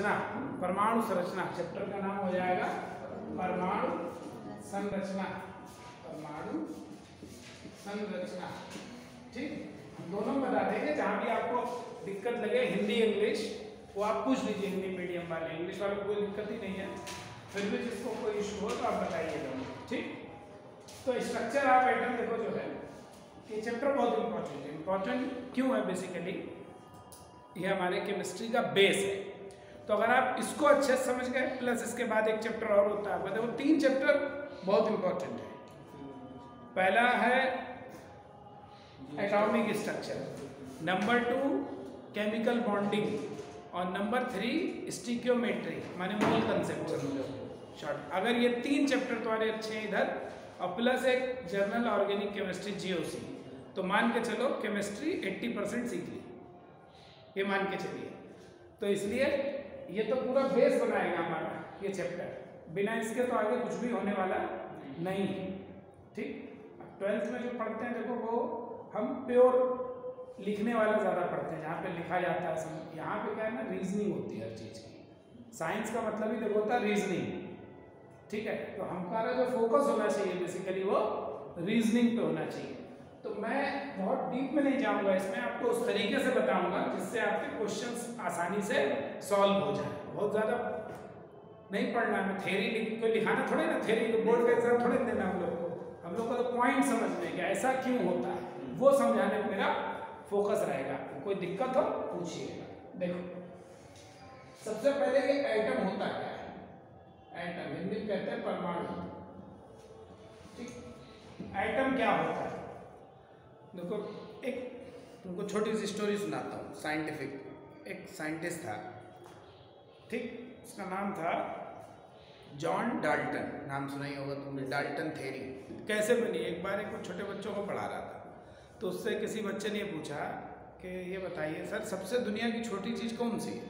संरचना, परमाणु संरचना, चैप्टर का नाम हो जाएगा परमाणु संरचना, परमाणु संरचना। ठीक, हम दोनों बता देंगे, जहां भी आपको दिक्कत लगे हिंदी इंग्लिश वो आप पूछ लीजिए, हिंदी मीडियम वाले, इंग्लिश वालों को कोई दिक्कत ही नहीं है, फिर भी जिसको कोई इशू हो तो आप बताइएगा। ठीक, तो स्ट्रक्चर ऑफ एटम देखो जो है, ये चैप्टर बहुत इंपॉर्टेंट है। इंपॉर्टेंट क्यों है? बेसिकली ये हमारे केमिस्ट्री का बेस है। तो अगर आप इसको अच्छे से समझ गए, प्लस इसके बाद एक चैप्टर और होता है, देखो 3 चैप्टर बहुत इंपॉर्टेंट है। पहला है atomic structure, number 2 chemical bonding, और नंबर 3 स्टिकियोमेट्री माने मोल कंसेप्ट शॉर्ट। अगर ये 3 चैप्टर तुम्हारे अच्छे हैं इधर, और प्लस एक जर्नल ऑर्गेनिक केमिस्ट्री जीओसी, तो मान के चलो केमिस्ट्री 80% सीख ली, ये मान के चलिए। तो इसलिए ये तो पूरा बेस बनाएगा हमारा ये चैप्टर, बिना इसके तो आगे कुछ भी होने वाला नहीं है। ठीक, अब 12th में जो पढ़ते हैं देखो, वो हम प्योर लिखने वाला ज़्यादा पढ़ते हैं, जहाँ पे लिखा जाता है। यहाँ पे क्या है ना, रीजनिंग होती है हर चीज़ की। साइंस का मतलब ही देखो होता है रीजनिंग। ठीक है, तो हमारा जो फोकस होना चाहिए बेसिकली वो रीजनिंग पे होना चाहिए। तो मैं बहुत डीप में नहीं जाऊँगा इसमें, आपको उस तरीके से बताऊँगा जिससे आपके क्वेश्चंस आसानी से सॉल्व हो जाए। बहुत ज़्यादा नहीं पढ़ना है, थ्योरी कोई लिखाना थोड़े ना, थ्योरी बोर्ड का एग्जाम थोड़े देना हम लोग को तो पॉइंट समझने के ऐसा क्यों होता है वो समझाने में मेरा फोकस रहेगा। कोई दिक्कत हो पूछिएगा। देखो सबसे पहले ये एटम होता क्या है? एटम हिंदी में कहते हैं परमाणु। ठीक, एटम क्या होता है? देखो एक तुमको छोटी सी स्टोरी सुनाता हूँ। साइंटिफिक एक साइंटिस्ट था, ठीक, उसका नाम था जॉन डाल्टन। नाम सुना ही होगा तुमने, डाल्टन थ्योरी कैसे बनी। एक बार एक छोटे बच्चों को पढ़ा रहा था, तो उससे किसी बच्चे ने पूछा कि ये बताइए सर, सबसे दुनिया की छोटी चीज़ कौन सी है?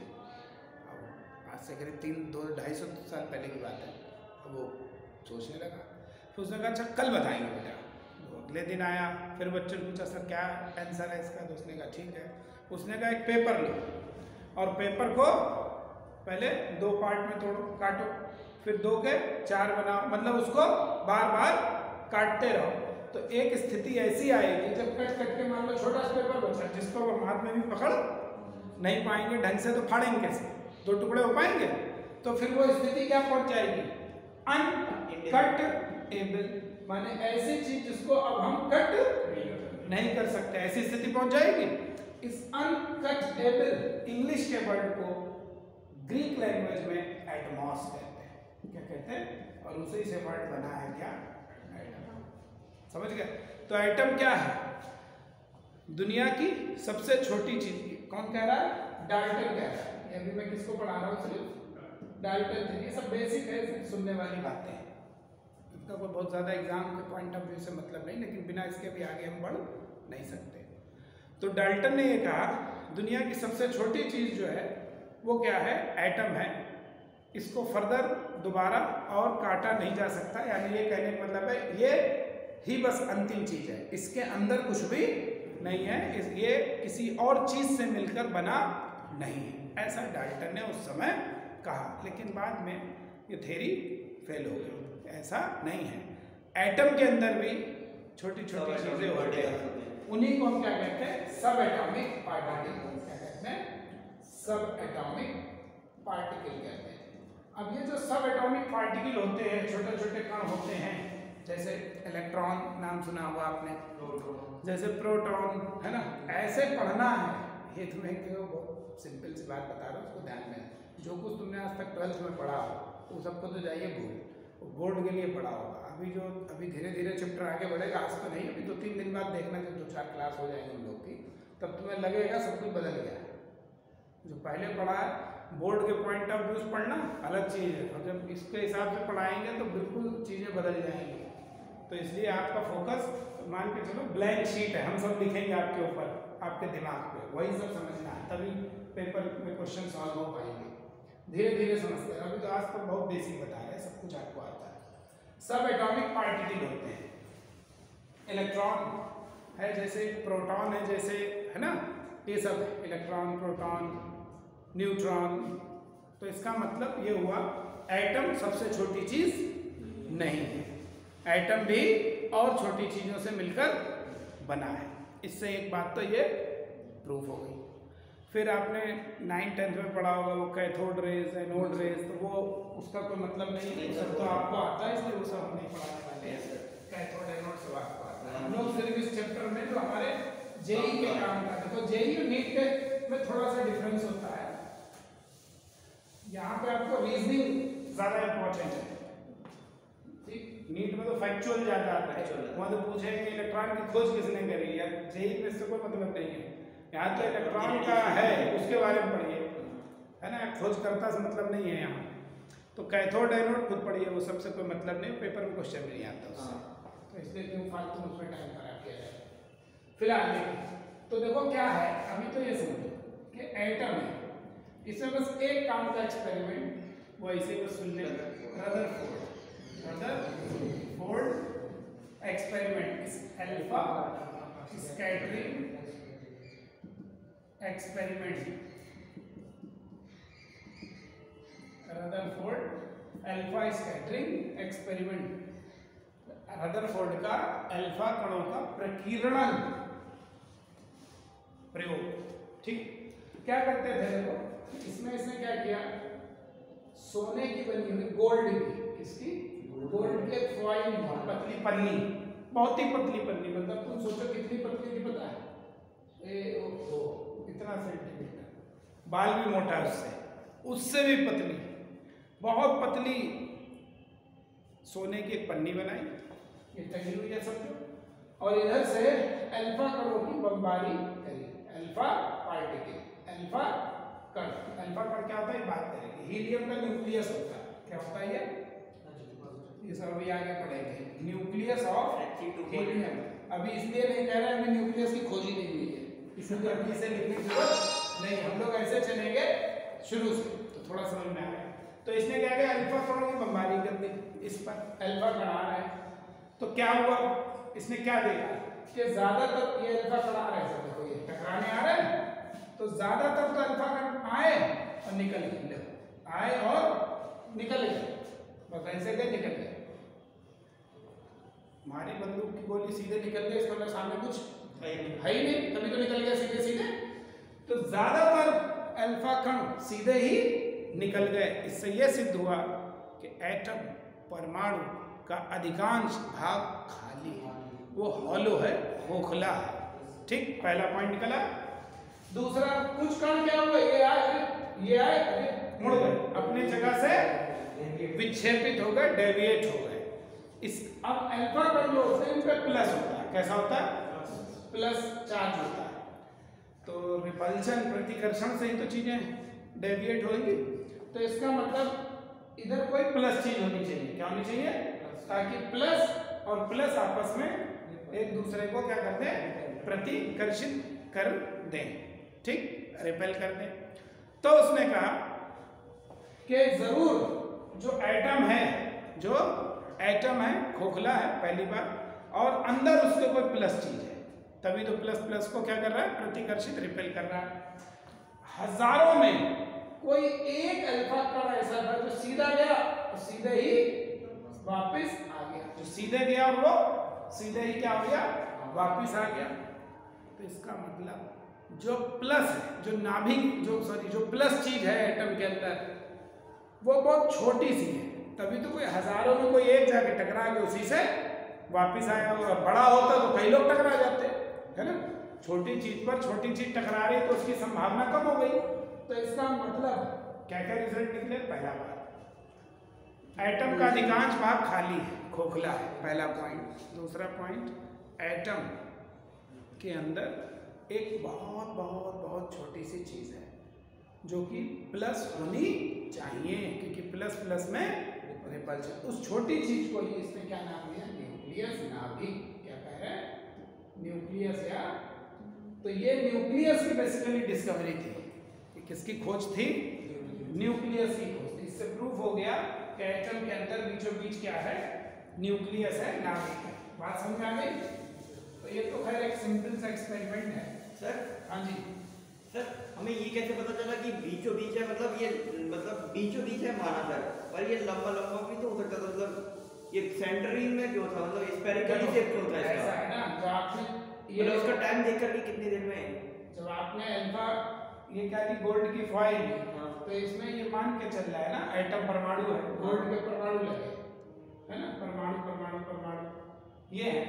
अब आज से करीब 200-250 साल पहले की बात है। अब वो सोचने लगा, फिर उसने कहा अच्छा कल बताएंगे बेटा। अगले दिन आया, फिर बच्चे ने पूछा सर क्या आंसर है इसका? तो उसने कहा ठीक है। उसने कहा एक पेपर लो और पेपर को पहले 2 पार्ट में तोड़ो, काटो, फिर 2 के 4 बनाओ, मतलब उसको बार बार काटते रहो। तो एक स्थिति ऐसी आएगी जब कट कट के मान लो छोटा सा पेपर बचा, जिसको हम हाथ में भी पकड़ नहीं पाएंगे ढंग से, तो फाड़ेंगे कैसे? 2 टुकड़े हो पाएंगे? तो फिर वो स्थिति क्या पहुंच जाएगी? अनकटेबल, माने ऐसी चीज जिसको अब हम कट नहीं कर सकते, ऐसी स्थिति पहुंच जाएगी। इस अनकटेबल इंग्लिश के वर्ड को ग्रीक लैंग्वेज में एटमॉस कहते हैं। क्या कहते हैं? और उसी से वर्ड बना है क्या? एटम। समझ गए? तो एटम क्या है? दुनिया की सबसे छोटी चीज। कौन कह रहा है? डाल्टन कह रहा है। ये अभी मैं किसको पढ़ा रहा हूँ? सिर्फ डाल्टन थे। ये सब बेसिक है, सुनने वाली बातें हैं, इसका कोई बहुत ज़्यादा एग्जाम के पॉइंट ऑफ व्यू से मतलब नहीं, लेकिन बिना इसके भी आगे हम बढ़ नहीं सकते। तो डाल्टन ने ये कहा दुनिया की सबसे छोटी चीज़ जो है वो क्या है? एटम है। इसको फर्दर दोबारा और काटा नहीं जा सकता, यानी ये कहने का मतलब है ये ही बस अंतिम चीज़ है, इसके अंदर कुछ भी नहीं है, ये किसी और चीज़ से मिलकर बना नहीं है, ऐसा डाल्टन ने उस समय कहा। लेकिन बाद में ये थ्योरी फेल हो गई, ऐसा नहीं है। एटम के अंदर भी छोटी छोटी चीज़ें होती हैं, उन्हीं को हम क्या कहते हैं? सब एटॉमिक पार्टिकल। क्या कहते हैं? सब एटॉमिक पार्टिकल कहते हैं। अब ये जो सब एटॉमिक पार्टिकल होते हैं, छोटे छोटे कण होते हैं, जैसे इलेक्ट्रॉन नाम सुना होगा आपने, जैसे प्रोटॉन, है ना? ऐसे पढ़ना है। ये तुम्हें क्यों बहुत सिंपल सी बात बता रहा हूँ, उसको ध्यान में, जो कुछ तुमने आज तक 12th में पढ़ा हो वो सबको तो जाइए भूल, बोर्ड के लिए पढ़ा होगा। अभी धीरे धीरे चैप्टर आगे बढ़ेगा, आज तो नहीं, अभी 2-3 दिन बाद देखना, जब 2-4 क्लास हो जाएंगे हम लोग की, तब तुम्हें लगेगा सब कुछ बदल गया। जो पहले पढ़ा है बोर्ड के पॉइंट ऑफ व्यू पढ़ना अलग चीज़ है, और जब इसके हिसाब से पढ़ाएंगे तो बिल्कुल चीज़ें बदल जाएंगी। तो इसलिए आपका फोकस मान के चलो ब्लैंक शीट है, हम सब लिखेंगे आपके ऊपर, आपके दिमाग पे, वही सब समझना है, तभी पेपर में क्वेश्चन सॉल्व हो पाएंगे। धीरे धीरे समझते हैं, अभी तो आज तक बहुत बेसिक बता रहे हैं, सब कुछ आपको आता है। सब एटॉमिक पार्टिकल होते हैं, इलेक्ट्रॉन है, जैसे प्रोटॉन है, जैसे, है ना, ये सब इलेक्ट्रॉन, प्रोटॉन, न्यूट्रॉन, तो इसका मतलब ये हुआ एटम सबसे छोटी चीज नहीं है, एटम भी और छोटी चीजों से मिलकर बना है। इससे एक बात तो ये प्रूफ हो गई। फिर आपने 9th-10th में पढ़ा होगा वो कैथोड रेज, एनोड रेज, तो वो उसका कोई मतलब नहीं है, सब तो आपको आता है, इसलिए वो सब हम नहीं पढ़ाने वाले हैं। कैथोड एनोड सब आपको आता है। हम लोग सिर्फ इस चैप्टर में जो हमारे जेई के काम का, देखो जेई और नीट के में थोड़ा सा डिफरेंस होता है। यहाँ पे आपको रीजनिंग ज्यादा इंपॉर्टेंट है, ठीक। नीट में तो फैक्चुअल ज्यादा आता है, वहाँ तो पूछेंगे इलेक्ट्रॉन की खोज किसने करी, या जेई में इससे कोई मतलब नहीं है। यहाँ तो इलेक्ट्रॉन का है उसके बारे में पढ़िए, है ना, खोजकर्ता से मतलब नहीं है यहाँ। तो कैथोड एनोड खुद पढ़िए, वो सबसे कोई मतलब नहीं, पेपर में क्वेश्चन भी नहीं आता उससे, तो इसलिए क्यों फालतू उसमें टाइम खराब किया जाए। फिलहाल तो देखो क्या है, अभी तो ये समझो कि एटम है, इसमें बस एक काम का एक्सपेरिमेंट, वो ऐसे बस सुन ले, Rutherford experiment, alpha scattering experiment, Rutherford alpha scattering experiment. Rutherford का अल्फा कणों का प्रकीर्णन प्रयोग, ठीक। क्या करते थे देखो, इसमें इसने क्या किया, सोने की बनी हुई गोल्ड की, किसकी, गोल्ड के फॉइल, पतली पन्नी, बहुत ही पतली पन्नी, मतलब तुम सोचो कितनी पतली थी पता है, इतना सेंटीमीटर, बाल भी मोटा है उससे, उससे भी पतली, बहुत पतली सोने की एक पन्नी बनाई, ये टंगी हुई है समझो, और इधर से अल्फा कणों की बमबारी करी, अल्फा पार्टिकल, अल्फा कण। अल्फा कण क्या होता है बात करेंगे। हीलियम का न्यूक्लियस होता है, क्या होता है ये सब अभी आगे पढ़ेंगे। न्यूक्लियस ऑफ हीलियम, अभी इसलिए नहीं कह रहे हमें न्यूक्लियस की खोज ही नहीं हुई है, इसलिए अभी से लिखने की जरूरत नहीं, हम लोग ऐसे चलेंगे शुरू से, तो थोड़ा समझ में आ रहा है। तो इसने क्या किया, अल्फा कणों की बमबारी कर दी, इस पर अल्फा कण आ रहा है, तो क्या हुआ, इसने क्या देखा कि ज्यादातर ये अल्फा कण आ रहा है, देखो ये टकराने आ रहे हैं, तो ज्यादातर तो अल्फा कण आए और निकल गए, आए और निकल गए, बस ऐसे गए निकल गए। हमारी बंदूक की गोली सीधे निकल गई, इसका सामने कुछ है ही नहीं, तभी तो निकल गया सीधे सीधे। तो ज्यादातर अल्फा कण सीधे ही निकल गए। इससे यह सिद्ध हुआ कि एटम, परमाणु का अधिकांश भाग खाली है, वो हॉलो है, खोखला है, ठीक। पहला पॉइंट निकला। दूसरा, कुछ कण क्या हुए, ये आए मुड़ गए, अपनी जगह से विक्षेपित हो गए, डेविएट हो गए। इस अब अल्फा कण जो होते हैं उन पे प्लस होता है, कैसा होता है, प्लस चार्ज होता है, तो रिपल्शन, प्रतिकर्षण से ही तो चीजें डेविएट होंगी। तो इसका मतलब इधर कोई प्लस चीज होनी चाहिए, क्या होनी चाहिए, ताकि प्लस और प्लस आपस में एक दूसरे को क्या कर दें, प्रतिकर्षित कर दें, ठीक, रिपेल कर दें। तो उसने कहा कि जरूर जो एटम है खोखला है पहली बार, और अंदर उसके कोई प्लस चीज है, तभी तो प्लस प्लस को क्या कर रहा है, प्रतिकर्षित, रिपेल कर रहा है। हजारों में कोई एक अल्फा कण ऐसा था जो सीधा गया और सीधे ही वापस आ गया, जो सीधे गया और वो सीधे ही क्या हो गया, वापस आ गया। तो इसका मतलब जो प्लस है, जो नाभिक, जो प्लस चीज है एटम के अंदर, वो बहुत छोटी सी है, तभी तो कोई हजारों में कोई एक जाके टकरा के उसी से वापस आया। और बड़ा होता तो कई लोग टकरा जाते, है ना, छोटी चीज पर छोटी चीज टकरा रही तो उसकी संभावना कम हो गई। तो इसका मतलब क्या क्या रिजल्ट निकले, पहला बात एटम का अधिकांश भाग खाली है, खोखला है, पहला पॉइंट। दूसरा पॉइंट, एटम के अंदर एक बहुत बहुत बहुत छोटी सी चीज है जो कि प्लस होनी चाहिए, क्योंकि प्लस प्लस में रिपल्शन। उस छोटी चीज को ही इसने क्या नाम दिया, न्यूक्लियस, नाभिक, क्या कह रहे हैं, न्यूक्लियस। या तो ये न्यूक्लियस की बेसिकली डिस्कवरी थी, किसकी खोज थी, न्यूक्लियस की खोज थी। इससे प्रूफ हो गया कि एटम के अंदर बीचों बीच क्या है, न्यूक्लियस है, नाभिक है। बात समझ में आ गई। तो ये तो खैर एक सिंपल सा एक्सपेरिमेंट है सर। हाँ जी, सर हमें ये कैसे पता चला कि बीचों बीच है, मतलब ये मतलब बीचों बीच है माना सर, पर ये लंबा लंबा भी तो हो सकता था, मतलब ये सेंटरिंग में क्यों था, मतलब स्फेरिकली शेप क्यों था इसका? ऐसा है ना, जो आपने ये मतलब उसका टाइम देखकर कि कितनी देर में, जब आपने अल्फा ये क्या थी गोल्ड की फॉइल, हाँ। तो इसमें ये मान के चल रहा है ना एटम परमाणु है, गोल्ड के परमाणु लगे है ना, परमाणु परमाणु परमाणु ये है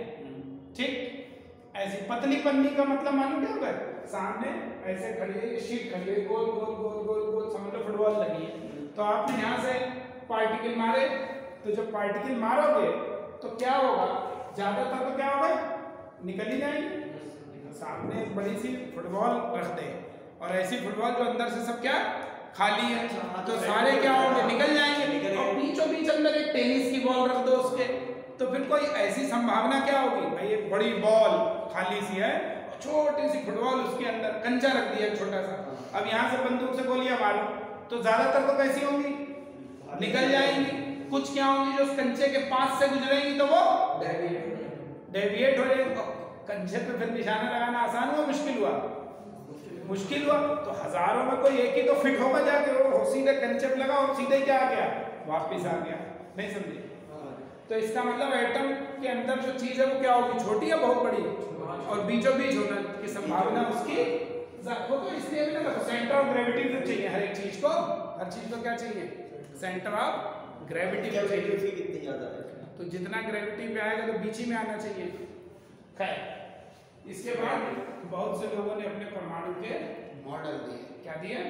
ठीक। ऐसी पतली पन्नी का मतलब मालूम क्या होगा, सामने ऐसे खड़ी है, शीट खड़ी है, गोल गोल गोल गोल गोल समझ लो फुटबॉल लगी है, तो आपने यहाँ से पार्टिकल मारे, तो जब पार्टिकल मारोगे तो क्या होगा, ज्यादातर तो क्या होगा निकल ही जाएंगे। सामने एक बड़ी सी फुटबॉल रख दे और ऐसी फुटबॉल जो अंदर से सब क्या खाली है, तो सारे क्या होंगे निकल जाएंगे, और बीचों बीच अंदर एक टेनिस की बॉल रख दो उसके, तो फिर कोई ऐसी संभावना क्या होगी भाई, एक बड़ी बॉल खाली सी है, छोटी सी फुटबॉल उसके अंदर कंचा रख दिया छोटा सा, अब यहाँ से बंदूक से गोलियां मारो तो ज्यादातर तो कैसी होंगी निकल जाएंगी, कुछ क्या होंगी जो उस कंचे के पास से गुजरेंगी तो वो डेविएट हो जाएगी। कंचे पे फिर निशाना लगाना आसान हुआ मुश्किल हुआ, मुश्किल हुआ, तो हजारों में कोई एक ही तो फिट होगा जाके, वो सीधे कंचे पे लगा और सीधे क्या आ गया वापिस आ गया, नहीं समझे? तो इसका मतलब एटम के अंदर जो चीज है वो क्या होगी, छोटी है बहुत बड़ी, और बीचों बीच होने की संभावना उसकी वो, तो इसलिए भी ना सेंटर ऑफ ग्रेविटी तो चाहिए हर एक चीज को, हर चीज को क्या चाहिए सेंटर ऑफ ग्रेविटी कितनी ज्यादा है, तो जितना ग्रेविटी पे आएगा तो बीच ही में आना चाहिए। खैर इसके बाद बहुत से लोगों ने अपने परमाणु के मॉडल दिए, क्या दिए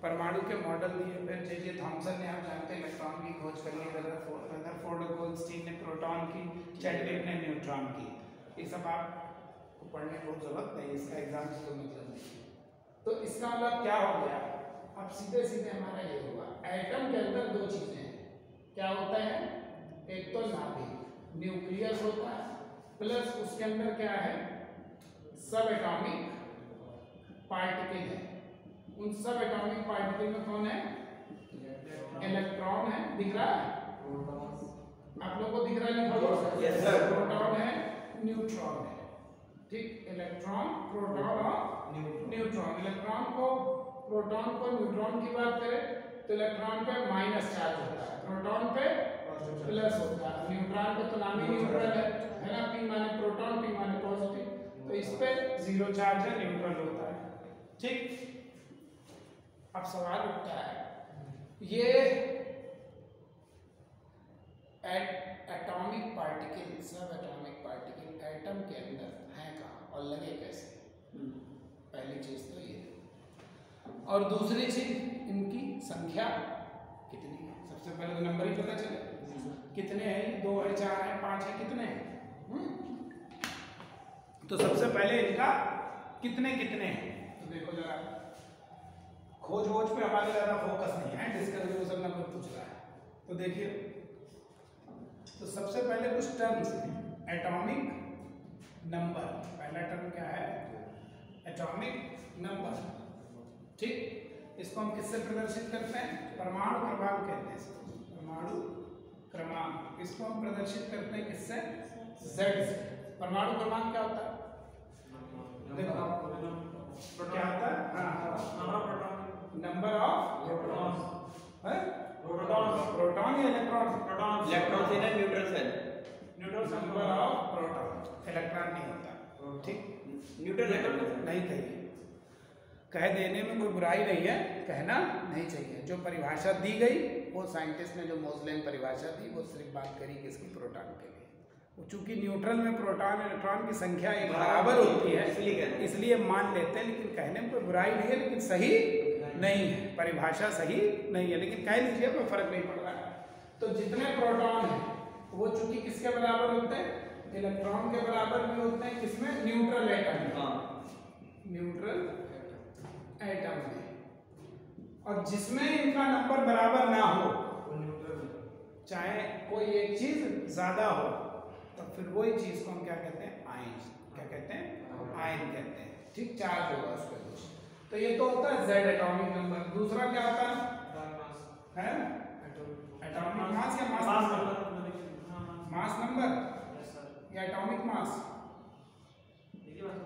परमाणु के मॉडल दिए, फिर जे थॉमसन ने आप जानते हैं इलेक्ट्रॉन की खोज कर ली, रदरफोर्ड और गोल्डस्टीन ने प्रोटॉन की, चैडविक ने न्यूट्रॉन की, ये सब आपको पढ़ने की जरूरत नहीं, इसका एग्जाम से कोई मतलब नहीं। तो इसका मतलब क्या हो गया, अब सीधे सीधे हमारा ये हुआ एटम के अंदर दो चीजें हैं, क्या होता है, एक तो नाभिक न्यूक्लियस होता है, प्लस उसके अंदर क्या है सब एटॉमिक पार्टिकल है, उन सब एटॉमिक पार्टिकल में कौन है, इलेक्ट्रॉन है, दिख रहा है आप लोगों को, दिख रहा है लिखा हुआ, यस सर, प्रोटॉन है न्यूट्रॉन है, ठीक, इलेक्ट्रॉन प्रोटॉन और न्यूट्रॉन, इलेक्ट्रॉन को प्रोटॉन को न्यूट्रॉन की बात करें तो इलेक्ट्रॉन पे माइनस चार्ज होता है, प्रोटॉन पे प्लस होता है, न्यूट्रॉन पे तो नाम ही न्यूट्रल है ना, P माने प्रोटॉन P माने पॉजिटिव, तो इस पे जीरो चार्ज है, न्यूट्रल होता है, ठीक। अब सवाल उठता है ये एटॉमिक पार्टिकल, सब एटॉमिक पार्टिकल एटम के अंदर हैं कहाँ और लगे कैसे, पहली चीज तो ये, और दूसरी चीज इनकी संख्या कितनी है, सबसे पहले तो नंबर ही पता चले कितने हैं, 2 है 4 है 5 है कितने हैं, तो सबसे पहले इनका कितने कितने हैं, तो देखो जरा खोज वोज पे हमारे ज्यादा फोकस नहीं है, डिस्कस नंबर पूछ रहा है, तो देखिए तो सबसे पहले कुछ टर्म्स हैं, एटॉमिक नंबर, पहला टर्म क्या है एटॉमिक नंबर, ठीक, इसको हम किससे प्रदर्शित करते हैं, परमाणु क्रमांक कहते हैं इसको, परमाणु क्रमांक, इसको हम प्रदर्शित करते हैं किससे, Z से। परमाणु क्रमांक क्या होता है, देखो क्या होता है, नंबर ऑफ प्रोटॉन या इलेक्ट्रॉन, इलेक्ट्रॉन से ना neutral cell, number of proton, electron नहीं होता, ठीक, न्यूट्रल इलेक्ट्रॉन नहीं कहिए, कह देने में कोई बुराई नहीं है, कहना नहीं चाहिए, जो परिभाषा दी गई वो साइंटिस्ट ने जो मोजलेन परिभाषा दी वो सिर्फ बात करी किसकी, प्रोटॉन के लिए, चूंकि न्यूट्रल में प्रोटॉन इलेक्ट्रॉन की संख्या एक बराबर होती है इसलिए मान लेते हैं, लेकिन कहने में कोई बुराई नहीं है, लेकिन सही नहीं है, परिभाषा सही नहीं है, लेकिन कह लीजिए कोई फर्क नहीं पड़ रहा है। तो जितने प्रोटॉन हैं वो चूंकि किसके बराबर होते हैं, इलेक्ट्रॉन के बराबर भी होते हैं, किसमें, न्यूट्रल एटम में, न्यूट्रल एटम में, और जिसमें इनका नंबर बराबर ना हो, चाहे कोई एक चीज ज्यादा हो, तो फिर वही चीज को हम क्या कहते हैं, आयन, क्या कहते हैं, आयन कहते हैं, ठीक, चार्ज होगा उस पर कुछ, तो ये तो होता है Z एटॉमिक नंबर। दूसरा क्या होता है एटॉमिक मास या मास नंबर, मास नंबर या एटॉमिक मास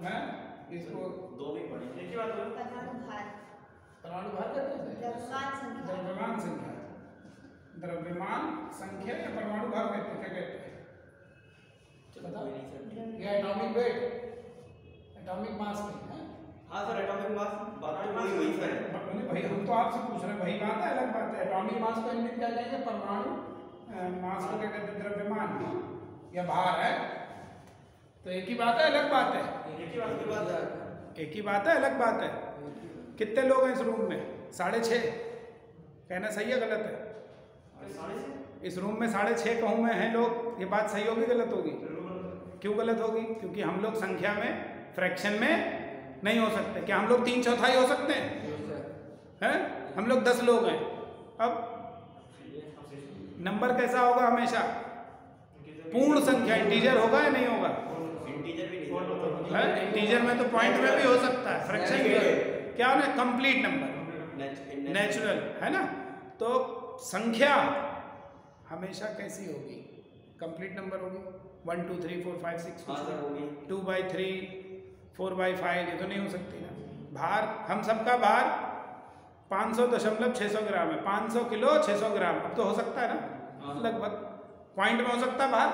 है, इसको दो भी पढ़े, एक ही बात तो आपसे पूछ रहे हैं, वही बात है, अलग बात है। एटॉमिक मास को इंडियन क्या कहेंगे, परमाणु मास को क्या कहते हैं, द्रव्यमान या भार है। तो एक ही बात है, अलग बात है, एक ही बात है, अलग बात है। कितने लोग हैं इस रूम में? 6.5। कहना सही है गलत है? इस रूम में 6.5 कहूँ मैं हैं लोग, ये बात सही होगी गलत होगी? क्यों गलत होगी? क्योंकि हम लोग संख्या में, फ्रैक्शन में नहीं हो सकते। क्या हम लोग 3/4 हो सकते हैं? हम लोग 10 लोग हैं। अब नंबर कैसा होगा? हमेशा पूर्ण संख्या, इंटीजर होगा या नहीं होगा? इंटीजर में तो पॉइंट में भी हो सकता है, फ्रैक्शन में क्या होना है, कंप्लीट नंबर, नेचुरल, है ना। तो संख्या हमेशा कैसी होगी? कंप्लीट नंबर होगी। 1 2 3 4 5 6 होगी। 2/3 4/5 ये तो नहीं हो सकती ना। भार, हम सबका भार 500.600 ग्राम है। 500 किलो 600 ग्राम, अब तो हो सकता है ना लगभग। पॉइंट में हो सकता है भार,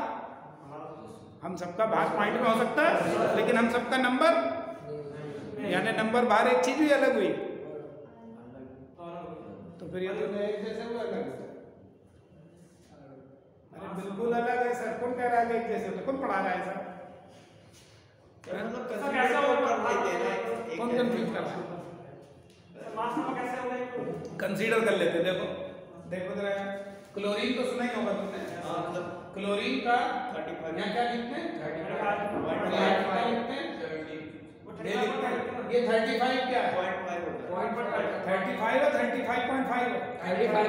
हम सबका भार पॉइंट में हो सकता है, लेकिन हम सबका नंबर, यानी नंबर भार एक चीज भी अलग हुई, तो फिर ये तो एक जैसे हुआ अलग। अरे बिल्कुल अलग है सर। कौन कह रहा है एक जैसे होते? कौन पढ़ा रहा है सर? कौन कंफ्यूज कर रहा है? कंसीडर कर लेते। देखो देखो जरा, क्लोरीन तो सुना ही होगा तुमने। क्लोरीन का 35 यहाँ क्या लिखते हैं? 35 लिखते हैं। ये 35 क्या है? 35 है, 35.5 है। अरे यहाँ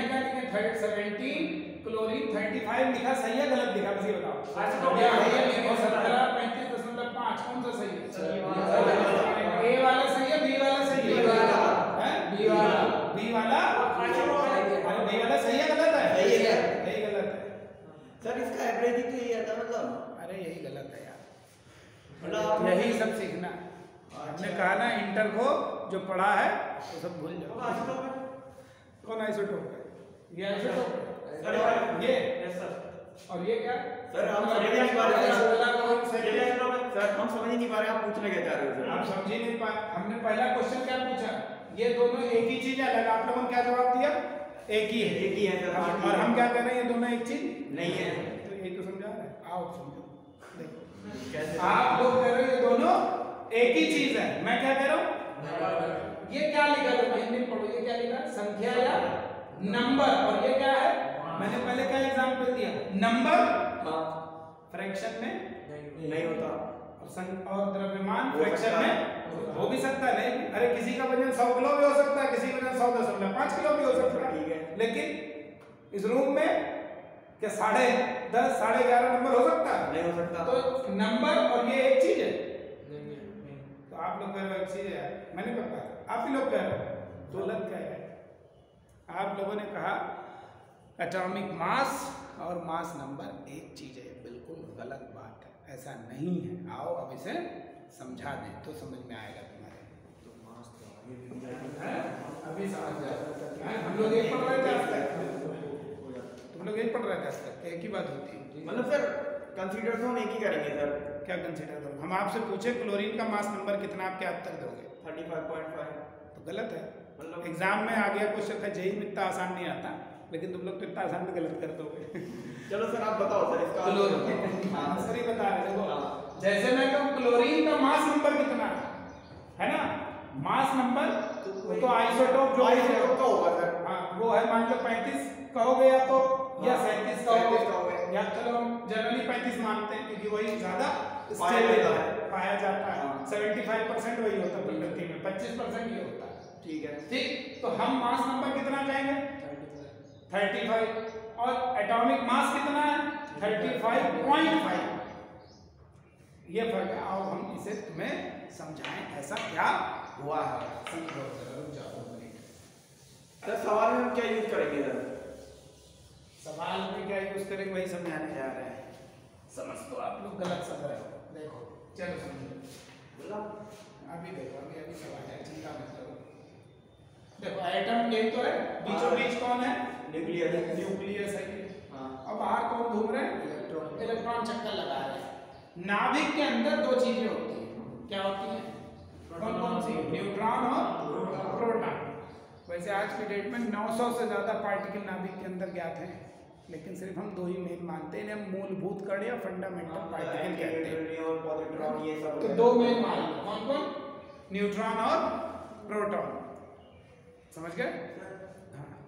क्या लिखे? 17 क्लोरीन 35 लिखा, सही है गलत लिखा? मुझे बताओ। ये 35.5 कौन सा सही है? ए वाला सही है, बी वाला सही है? बी वाला अरे बी वाला सही है गलत है? यही गलत है सर। इसका एवरेज ही तो यही आता मतलब। अरे यही गलत है यार, यही सब सीखना। हमने कहा ना, इंटर को जो पढ़ा है वो सब भूल जाओ। कौन आइसोटोप है? ये आइसोटोप है, ये और ये क्या? सर हम समझ ही नहीं पा रहे। सर हम समझ ही नहीं पा रहे, आप पूछने क्या चाह रहे हो सर? आप समझ ही नहीं पा। हमने पहला क्वेश्चन क्या पूछा? ये दोनों एक ही चीज है, अलग। आप लोगों ने क्या जवाब दिया? एक ही है। एक ही है सर। और हम क्या कह रहे हैं? ये दोनों एक चीज नहीं है। तो यही तो समझा रहे हैं। आओ समझो, देखो आप लोग कह रहे हो ये दोनों एक ही चीज है, मैं क्या कह रहा हूँ? ये क्या लिखा था? हिंदी में पढ़ो, ये क्या लिखा? संख्या या नंबर। और ये क्या है? मैंने पहले क्या एग्जांपल दिया? नंबर फ्रैक्शन में नहीं होता, और द्रव्यमान फ्रैक्शन में हो भी सकता है। नहीं, अरे किसी का वजन 100 किलो भी हो सकता है, किसी का वजन 100.5 किलो भी हो सकता है। ठीक है, लेकिन इस रूम में क्या 10:30 11:30 नंबर हो सकता है? नहीं हो सकता। तो नंबर और ये एक चीज है। तो आप लोग कह रहे हो एक चीज है, मैंने कहा आप ही लोग कह रहे हो, तो गलत कह रहे हैं। आप लोगों ने कहा एटॉमिक मास और मास नंबर एक चीज है, बिल्कुल गलत बात है, ऐसा नहीं है। आओ अब इसे समझा दें तो समझ में आएगा तुम्हारे। तो मास तो अभी समझ जाए। हम लोग एक पढ़ रहे थे आज तक, तुम लोग एक पढ़ रहे थे आज तक, एक ही बात होती है। मतलब सर कंसीडर तो हम एक ही करेंगे सर। क्या कंसीडर करो? हम आपसे पूछे क्लोरीन का मास नंबर कितना, आप क्या उत्तर दोगे? 35.5। तो गलत है। मतलब एग्जाम में आ गया क्वेश्चन था, जेई में इतना आसान नहीं आता, लेकिन तुम लोग तो इतना आसान में गलत कर दोगे। चलो सर आप बताओ सर इसका आंसर ही बता रहे। देखो जैसे मैं कहूँ क्लोरीन का मास नंबर कितना है ना, मास नंबर तो आइसोटोप जो आइसोटोप का होगा सर। हाँ वो है, मान लो 35 कहोगे या तो या 37 कहोगे, या चलो हम जनरली 35 मानते हैं क्योंकि वही ज्यादा पाया जाता है। 75% वही होता है प्रकृति में, 25% ये होता है। ठीक है, ठीक। तो हम मास नंबर कितना कहेंगे? 35। और एटॉमिक मास कितना है? 35.5। ये फर्क है। आओ हम इसे तुम्हें समझाएं, ऐसा क्या हुआ है। समझो जरा, रुक जाओ सर। सवाल में हम क्या यूज करेंगे सर? सवाल में क्या यूज करेंगे वही समझाने जा रहे हैं। समझ तो आप लोग गलत समझ रहे हो। देखो चलो समझो, अभी देखो, अभी सवाल है, चिंता मत करो। देखो एटम यही तो है, बीचों बीच कौन है? न्यूक्लियस है। अब बाहर कौन घूम रहे हैं? इलेक्ट्रॉन चक्कर लगा रहे हैं। नाभिक के अंदर दो चीजें होती हैं, क्या होती हैं? कौन कौन सी? न्यूट्रॉन और प्रोटॉन। वैसे आज की डेट में 900 से ज़्यादा पार्टिकल नाभिक के अंदर ज्ञात हैं, लेकिन सिर्फ हम 2 ही मेन मानते हैं, इन्हें मूलभूत कण या फंडामेंटल पार्टिकल कहते हैं। तो 2 मेन मान, कौन कौन? न्यूट्रॉन और प्रोटॉन। समझ गए?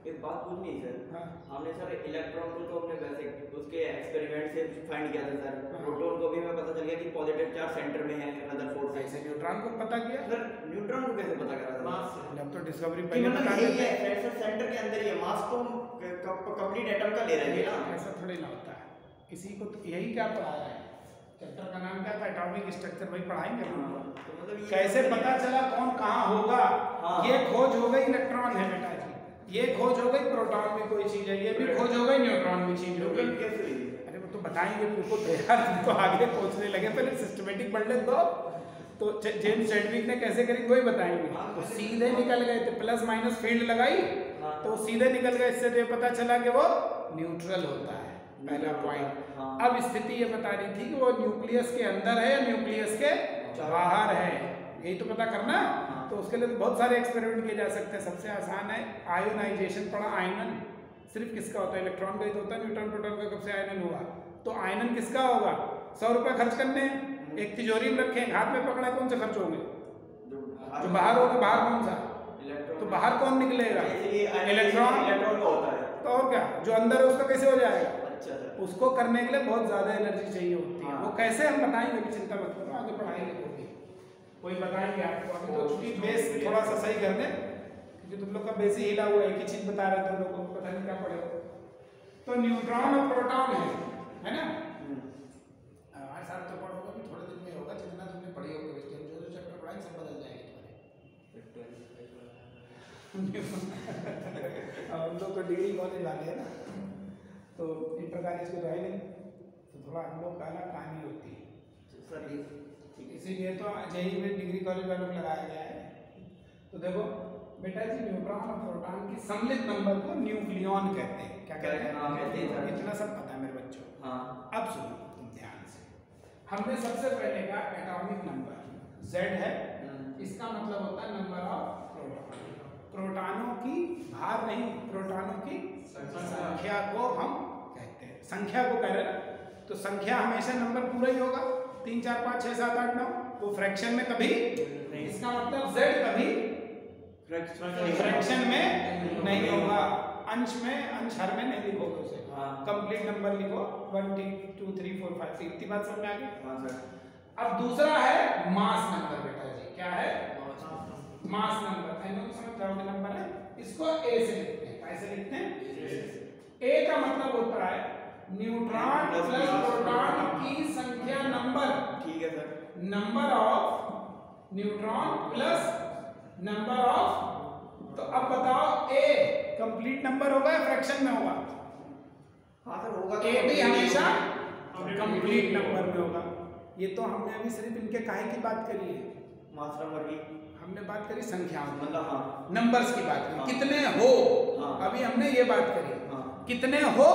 एक बात पूछनी है सर। हाँ। हमने सर इलेक्ट्रॉन को तो हमने वैसे उसके एक्सपेरिमेंट से फाइंड किया था सर। हाँ। प्रोटॉन को भी हमें पता चल गया कि पॉजिटिव चार्ज सेंटर में है रदरफोर्ड से। ऐसे न्यूट्रॉन को पता किया? सर न्यूट्रॉन को कैसे पता करा था? मास से। जब तो डिस्कवरी कि पहले मतलब बता यही देते है सेंटर के अंदर ही है। मास तो कंप्लीट एटम का ले रहे हैं ना। ऐसा थोड़ी ना होता है। किसी को तो यही क्या पढ़ा रहा है, चैप्टर का नाम क्या था? Atomic structure. वही पढ़ाएंगे हम। तो मतलब कैसे पता चला कौन कहाँ होगा? हाँ। ये खोज हो गई इलेक्ट्रॉन है बेटा जी, ये खोज हो गई प्रोटॉन में कोई चीज है, ये भी खोज हो गई न्यूट्रॉन में चीज हो गई। अरे वो तो बताएंगे बिल्कुल यार, तुमको आगे पहुंचने लगे, पहले सिस्टमेटिक पढ़ ले तो जेम्स चैडविक ने कैसे करी वही बताएंगे। तो सीधे निकल गए थे, प्लस माइनस फील्ड लगाई तो सीधे निकल गए। इससे तो पता चला कि वो न्यूट्रल होता है, पहला पॉइंट। अब स्थिति ये बता रही थी कि वो न्यूक्लियस के अंदर है या न्यूक्लियस के बाहर है, यही तो पता करना। तो उसके लिए तो बहुत सारे एक्सपेरिमेंट किए जा सकते हैं। सबसे आसान है आयोनाइजेशन। पढ़ा आयनन सिर्फ किसका होता है? इलेक्ट्रॉन का ही तो होता है। न्यूट्रॉन प्रोटॉन का कब से आयनन हुआ? तो आयनन किसका होगा? 100 रुपये खर्च करने, एक तिजोरी में रखे, हाथ में पकड़े, कौन से खर्च होंगे? जो बाहर होगा। बाहर कौन सा? तो बाहर कौन निकलेगा? इलेक्ट्रॉन। इलेक्ट्रॉन का होता है। तो और क्या, जो अंदर है उसका कैसे हो जाएगा? अच्छा सर। उसको करने के लिए बहुत ज्यादा एनर्जी चाहिए होती है। वो कैसे हम बताएंगे, भी चिंता मत करो, आगे पढ़ाएंगे कोई बताएंगे आपको। अभी तो चूंकि बेस थोड़ा सा सही कर दे, क्योंकि तुम लोग का बेस ही हिला हुआ है, एक ही चीज बता रहे थे, तुम लोग को पता नहीं क्या पड़ेगा। तो न्यूट्रॉन और प्रोटॉन है ना? हमारे साथ तो पढ़ोगे भी थोड़े दिन में होगा, जितना तुमने पढ़ी होगी उसके जो चैप्टर पढ़ाएंगे सब बदल जाएंगे तुम्हारे। हम लोग तो डिग्री कॉलेज वाले हैं ना, तो इंटर कॉलेज को तो है नहीं, तो थोड़ा हम लोग का अलग कहानी होती है सर। इसीलिए तो जेई में डिग्री कॉलेज वालों को लगाया गया है। तो देखो बेटा जी, न्यूट्रॉन और प्रोटॉन की सम्मिलित नंबर को न्यूक्लियॉन कहते हैं। क्या कहते हैं? इतना सब पता है मेरे बच्चों। हाँ। अब सुनो तुम ध्यान से, हमने सबसे पहले का एटॉमिक नंबर Z है, इसका मतलब होता है नंबर ऑफ प्रोटॉन। प्रोटॉनों की भार नहीं, प्रोटॉनों की संख्या को हम कहते हैं। संख्या को कह रहे ना, तो संख्या हमेशा नंबर पूरा ही होगा, 3 4 5 6 7 8 9। वो फ्रैक्शन में कभी नहीं। इसका मतलब Z कभी फ्रैक्शन में नहीं होगा, अंश में, अंश हर में नहीं लिखोगे उसे। कंप्लीट नंबर लिखो 1 2 3 4 5 6। इतनी बात समझ आ गई? हाँ सर। अब दूसरा है मास नंबर बेटा जी। क्या है? Mass number. एनो समझ जाओगे नंबर है, इसको A से लिखते हैं। कैसे लिखते हैं? A का मतलब होता है न्यूट्रॉन प्लस प्रोटॉन की संख्या नंबर। ठीक है sir. Number of neutron plus number of. तो अब बताओ A कंप्लीट नंबर होगा या फ्रैक्शन में होगा? हाँ सर होगा। A भी हमेशा कंप्लीट नंबर में होगा। ये तो हमने अभी सिर्फ इनके काहे की बात करी है, मास नंबर की हमने बात करी, संख्याओं मतलब हाँ नंबर्स की बात करी। हाँ। कितने हो, हाँ। अभी हमने ये बात करी, हाँ। कितने हो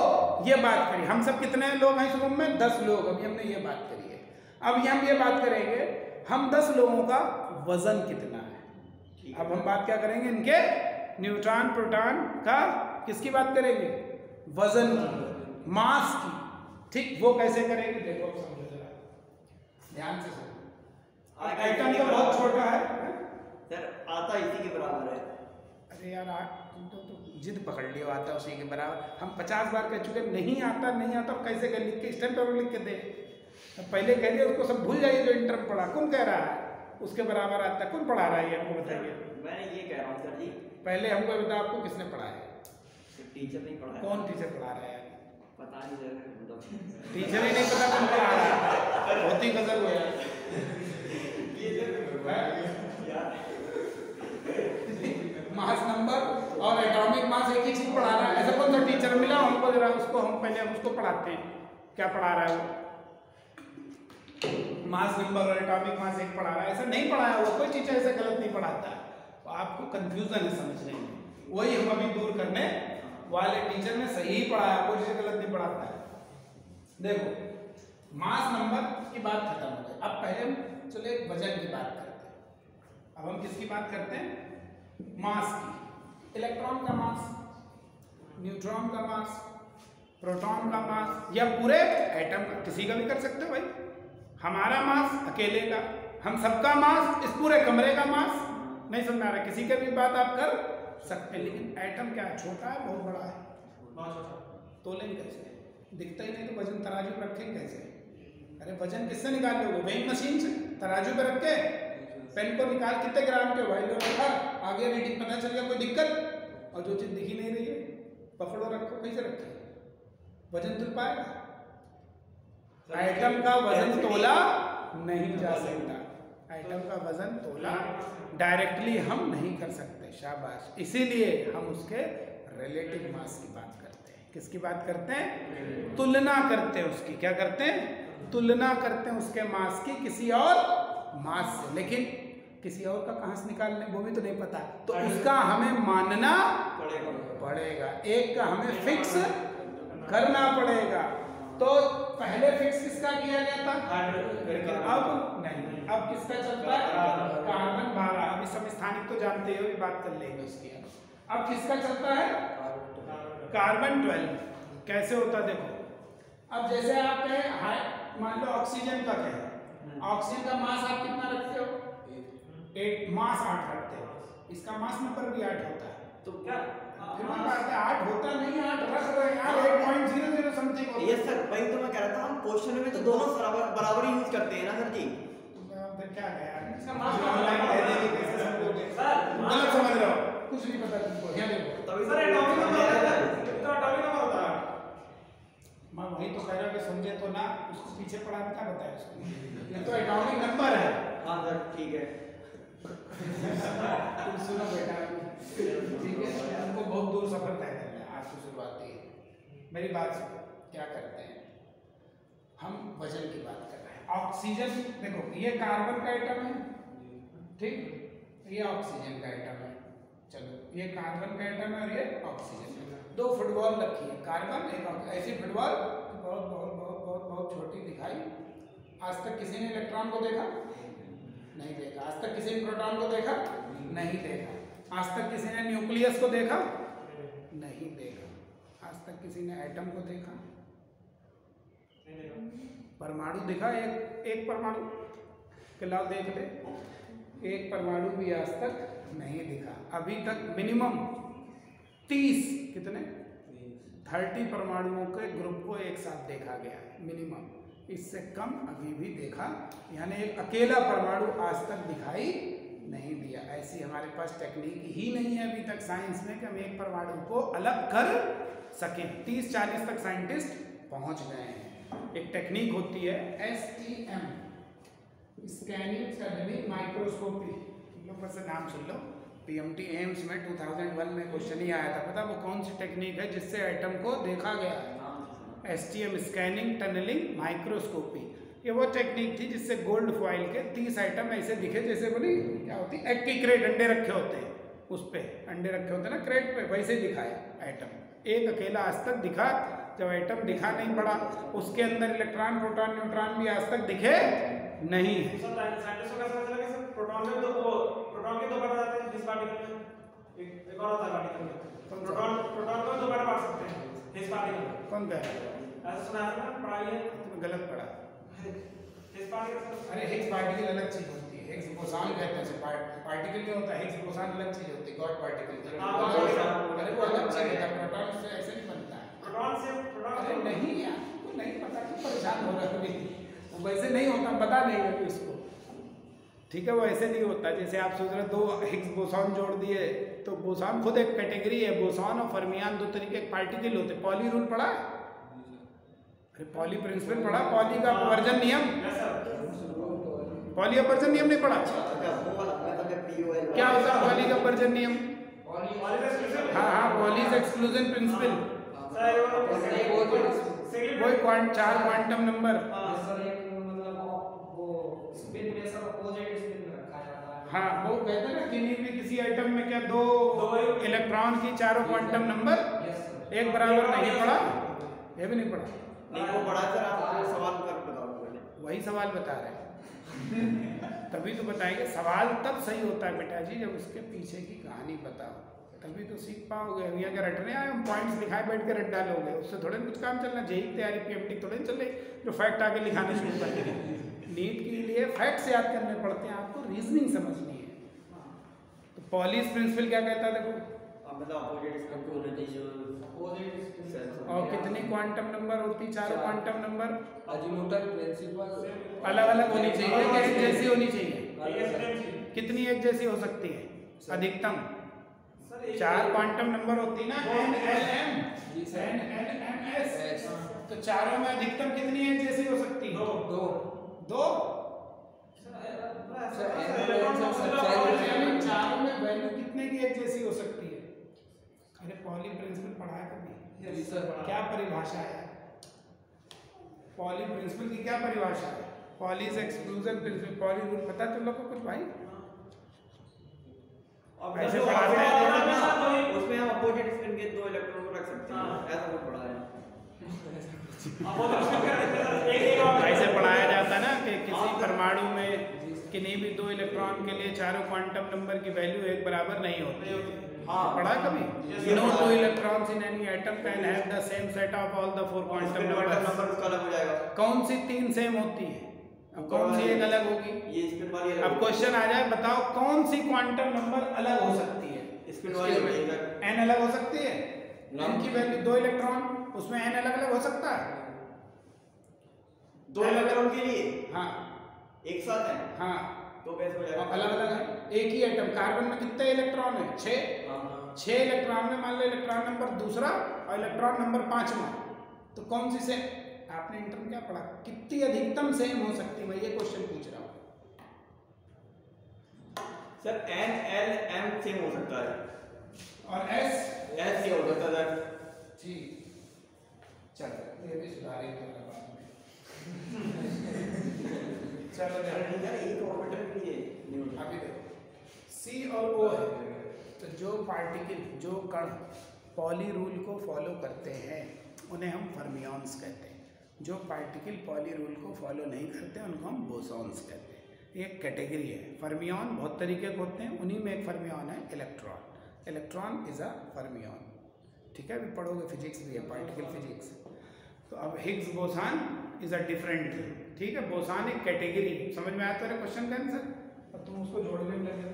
ये बात करी। हम सब कितने लोग हैं इस रूम में? 10 लोग। अभी हमने ये बात करी है। अब हम ये बात करेंगे हम 10 लोगों का वजन कितना है। अब हम बात क्या करेंगे? इनके न्यूट्रॉन प्रोटॉन का किसकी बात करेंगे? वजन की, मास की। ठीक, वो कैसे करेंगे देखो, अब समझो जरा ध्यान से सुनो। एटम तो बहुत छोटा है सर, आता इसी के बराबर है। अरे यार तुम तो जिद पकड़ लियो, आता उसी के बराबर। हम 50 बार कह चुके नहीं आता नहीं आता, कैसे कर लिख के स्टैम्प पर लिख के दे। पहले कह दिया, उसको सब भूल जाइए जो इंटर में पढ़ा। कौन कह रहा है उसके बराबर आता? कौन पढ़ा रहा है हमको बताइए? मैं ये कह रहा हूँ सर जी, पहले हमको बता आपको किसने पढ़ाया? टीचर नहीं पढ़ाया। कौन टीचर पढ़ा रहा है? पता नहीं सर, टीचर ही नहीं पता कौन पढ़ा रहा है। बहुत ही गजब हुआ मास नंबर और एटॉमिक मास एक ही चीज पढ़ा रहा है। ऐसा कौन सा टीचर मिला हमको जरा, उसको हम पहले उसको पढ़ाते हैं क्या पढ़ा रहा है वो। मास नंबर और एटॉमिक मास एक पढ़ा रहा है, ऐसा नहीं पढ़ाया हुआ कोई टीचर, ऐसा गलत नहीं पढ़ाता है। तो आपको कंफ्यूजन है समझने में, वही हम अभी दूर करने वाले। टीचर ने सही पढ़ाया, कोई टीचर गलत नहीं पढ़ाता है। देखो मास नंबर की बात खत्म हो गई। अब पहले चलो एक वजन की बात करते हैं। अब हम किसकी बात करते हैं? मास की। इलेक्ट्रॉन का मास, न्यूट्रॉन का मास, प्रोटॉन का मास, या पूरे एटम का, किसी का भी कर सकते हो भाई। हमारा मास अकेले का, हम सबका मास, इस पूरे कमरे का मास, नहीं समझ में आ रहा, किसी का भी बात आप कर सकते हैं। लेकिन एटम क्या है? छोटा है, बहुत बड़ा है। तोलेंगे कैसे? दिखता ही नहीं तो वजन तराजू पर रखेंगे कैसे? अरे वजन किससे निकाल लोगे? वेइंग मशीन से। तराजू पे रख के पेन को निकाल, कितने ग्राम के भाई लोग रखा, आगे रीडिंग पता चल गया, कोई दिक्कत? और जो चीज दिखी नहीं रही है पकड़ो रखो, कैसे रखे? वजन तुल पाएगा? एटम का वजन तोला नहीं जा सकता। एटम का वजन तोला डायरेक्टली हम नहीं कर सकते। शाबाश। इसीलिए हम उसके रिलेटिव मास की बात करते हैं। किसकी बात करते हैं? तुलना करते हैं उसकी। क्या करते हैं? तुलना करते हैं उसके मास की किसी और मास से। लेकिन किसी और का कहाँ से निकालने वो भी तो नहीं पता, तो उसका हमें मानना पड़ेगा। एक का हमें फिक्स करना पड़ेगा। तो पहले फिक्स किसका किया गया था? अब नहीं, अब किसका चलता है? कार्बन 12। अभी सब स्थानिक तो जानते हो, बात कर लेंगे उसकी। अब किसका चलता है? कार्बन 12। कैसे होता देखो, अब जैसे आप कहें मान लो ऑक्सीजन का कहें, ऑक्सीजन का मास आप कितना रखते हो? 8 मास 8 रखते हो। इसका मास नंबर भी 8 होता है। तो क्या फिर भी बात है 8 होता नहीं, 8 रख रहे हैं यार, 8.00 समथिंग। ये सर वही तो मैं कह रहा था, हम क्वेश्चन में तो दोनों बराबर यूज करते हैं ना सर जी। फिर क्या है यार, इसका मास ऑनलाइन दे देंगे, कैसे समझोगे? सर गलत समझ रहे हो, कुछ नहीं पता तुमको। यहाँ देखो तभी सर एटॉमिक नंबर होता है। मैं वही तो कह रहा हूँ कि समझे तो ना, उसको पीछे पढ़ा क्या बताया उसको, ये तो एटॉमिक नंबर है। हाँ सर ठीक है। तुम सुनो बेटा, ठीक है, हमको बहुत दूर सफर तय करना है। आज की शुरुआत है, मेरी बात सुनो। क्या करते हैं हम? वजन की बात कर रहे हैं। ऑक्सीजन देखो, ये कार्बन का एटम है, ठीक, ये ऑक्सीजन का एटम है। चलो, ये कार्बन का एटम है और ये ऑक्सीजन। दो फुटबॉल रखी है, कार्बन एक ऐसी फुटबॉल बहुत बहुत बहुत बहुत बहुत छोटी दिखाई। आज तक किसी ने इलेक्ट्रॉन को देखा? नहीं देखा। आज तक किसी ने प्रोटॉन को देखा? नहीं देखा। आज तक किसी ने न्यूक्लियस को देखा? नहीं देखा। आज तक किसी ने एटम को देखा? परमाणु दिखा? एक परमाणु के लाओ देख ले, एक परमाणु भी आज तक नहीं दिखा। अभी तक मिनिमम 30 कितने 30 परमाणुओं के ग्रुप को एक साथ देखा गया है मिनिमम। इससे कम अभी भी देखा, यानी एक अकेला परमाणु आज तक दिखाई नहीं दिया। ऐसी हमारे पास टेक्निक ही नहीं है अभी तक साइंस में कि हम एक परमाणु को अलग कर सकें। 30-40 तक साइंटिस्ट पहुंच गए हैं। एक टेक्निक होती है STM, स्कैनिंग टनलिंग माइक्रोस्कोपी। लोग बस नाम सुन लो, PMT एम्स में 2001 में क्वेश्चन ही आया था। पता वो कौन सी टेक्निक है जिससे एटम को देखा गया है? STM, scanning tunnelling microscopy. ये वो टेक्निक थी जिससे गोल्ड फॉइल के 30 आइटम ऐसे दिखे जैसे बोली क्या होती है, एग की क्रेट, अंडे रखे होते हैं उस पे, अंडे रखे होते हैं ना क्रेट पे, वैसे दिखाए एटम। एक अकेला आज तक दिखा। जब एटम दिखा नहीं पड़ा, उसके अंदर इलेक्ट्रॉन प्रोटॉन न्यूट्रॉन भी आज तक दिखे नहीं है। प्रोटॉन में तो वो प्रोटॉन के 2 बार आते हैं इस पार्टिकल में, एक और होता है पार्टिकल में, प्रोटॉन को 2 बार बांट सकते हैं इस पार्टिकल में। कौन कह रहा है? ऐसा सुना है ना, पढ़ाई है, तुमने गलत पढ़ा। इस पार्टिकल, अरे हिग्स पार्टिकल अलग चीज होती है, हिग्स बोसॉन कहते हैं। पार्टिकल नहीं होता, हिग्स बोसॉन अलग चीज होती है, गॉड पार्टिकल। अरे वो अलग चीज होता है, प्रोटॉन से ऐसे नहीं बनता है। प्रोटॉन से अरे नहीं यार, तो नहीं पता, क्यों परेशान हो रहा है? वो वैसे नहीं होता, बता देंगे तो इसको, ठीक है? वो ऐसे नहीं होता जैसे आप सोच रहे 2 हिग्स बोसॉन जोड़ दिए तो बोसॉन खुद एक कैटेगरी है। बोसॉन और फर्मियान 2 तरीके के पार्टिकल होते हैं। पॉली रूल पढ़ा है? अरे पॉली प्रिंसिपल पढ़ा? पॉली का अपवर्जन नियम, पॉली अपवर्जन नियम नहीं पढ़ा? क्या होता है पॉली का अपवर्जन नियम? हाँ, पॉलीज एक्सक्लूजन प्रिंसिपल, वही 4 क्वांटम नंबर। हाँ, वो कहते हैं ना किसी आइटम में क्या 2 इलेक्ट्रॉन की 4 क्वांटम नंबर एक बराबर नहीं पढ़ा? ये भी नहीं पढ़ा? नहीं वो पढ़ा सर, आप सवाल कर बताओ। वही सवाल बता रहे हैं। तभी तो बताएंगे। सवाल तब सही होता है बेटा जी जब उसके पीछे की कहानी बताओ, तभी तो सीख पाओगे। अभी अगर रटने आए हम पॉइंट्स लिखाए बैठ के रट डालोगे, उससे थोड़े कुछ काम चलना। जेई की तैयारी पीएमटी थोड़े चल रही जो फैक्ट आके लिखाने शुरू कर देंगे। नीट के लिए फैक्ट्स याद करने पड़ते हैं, आपको रीजनिंग समझनी है। तो पॉलिस प्रिंसिपल क्या कहता है देखो, और कितनी क्वांटम नंबर होती, चारों क्वांटम नंबर अजीमुथल प्रिंसिपल अलग अलग होनी चाहिए या एक जैसी होनी चाहिए? कितनी एक जैसी हो सकती है? अधिकतम 4 क्वांटम नंबर होती ना, N L M N N M S. तो चारों में अधिकतम कितनी एक जैसी हो सकती है? दो। चारों में वैल्यू कितने की एक जैसी हो सकती है? अरे पॉली प्रिंसिपल पढ़ाया कभी? क्या परिभाषा है पॉली प्रिंसिपल की? क्या परिभाषा है? Pauli's exclusion principle, poly rule पता है तुम लोग को कुछ भाई? ऐसे पढ़ाते हैं उसमें हम अपोजिट स्पिन के 2 इलेक्ट्रॉन को रख सकते हैं, ऐसा कुछ पढ़ा है। ऐसे पढ़ाया जाता है ना कि किसी परमाणु में किन्हीं भी 2 इलेक्ट्रॉन के लिए चारों क्वांटम नंबर की वैल्यू एक बराबर नहीं होती। पढ़ा कभी? No 2 electrons in any atom can have the same set of all the 4 quantum numbers। उसका अलग हो जाएगा। कौन सी 3 सेम होती है? अब कौन सी एक अलग होगी? ये स्पिन वाली अब क्वेश्चन आ जाए, बताओ कौन सी क्वांटम नंबर अलग हो सकती है? स्पिन वाली n अलग हो सकती है? n की वैल्यू 2 इलेक्ट्रॉन, उसमें n अलग अलग हो सकता है? 2 इलेक्ट्रॉन के लिए हाँ एक साथ है। हाँ तो कैसे हो जाएगा? अलग अलग है। एक ही एटम, कार्बन में कितने इलेक्ट्रॉन है? 6 इलेक्ट्रॉन में मान लो इलेक्ट्रॉन नंबर दूसरा और इलेक्ट्रॉन नंबर 5वां, तो कौन सी से? आपने इंटर में क्या पढ़ा? कितनी अधिकतम सेम हो सकती है? मैं ये क्वेश्चन पूछ रहा हूँ sir. N L M same हो सकता है और एस से हो सकता है। ठीक, चलो ये भी सुधारेंगे बाद में। चलो यार एक ऑर्बिटल के लिए अभी देखो सी और ओ है, तो जो पार्टिकल, जो कण पॉली रूल को फॉलो करते हैं उन्हें हम फर्मियॉन्स कहते हैं। जो पार्टिकल पॉली रूल को फॉलो नहीं करते उनको हम बोसॉन्स कहते हैं। एक कैटेगरी है। फर्मियॉन बहुत तरीके के होते हैं, उन्हीं में एक फर्मियॉन है electron. Electron is a fermion. ठीक है, अभी पढ़ोगे फिजिक्स भी है, पार्टिकल फिजिक्स। तो अब Higgs boson is a different thing. ठीक है, बोसान एक कैटेगरी। समझ में आता है क्वेश्चन का आंसर? और तुम उसको जोड़ने लगे,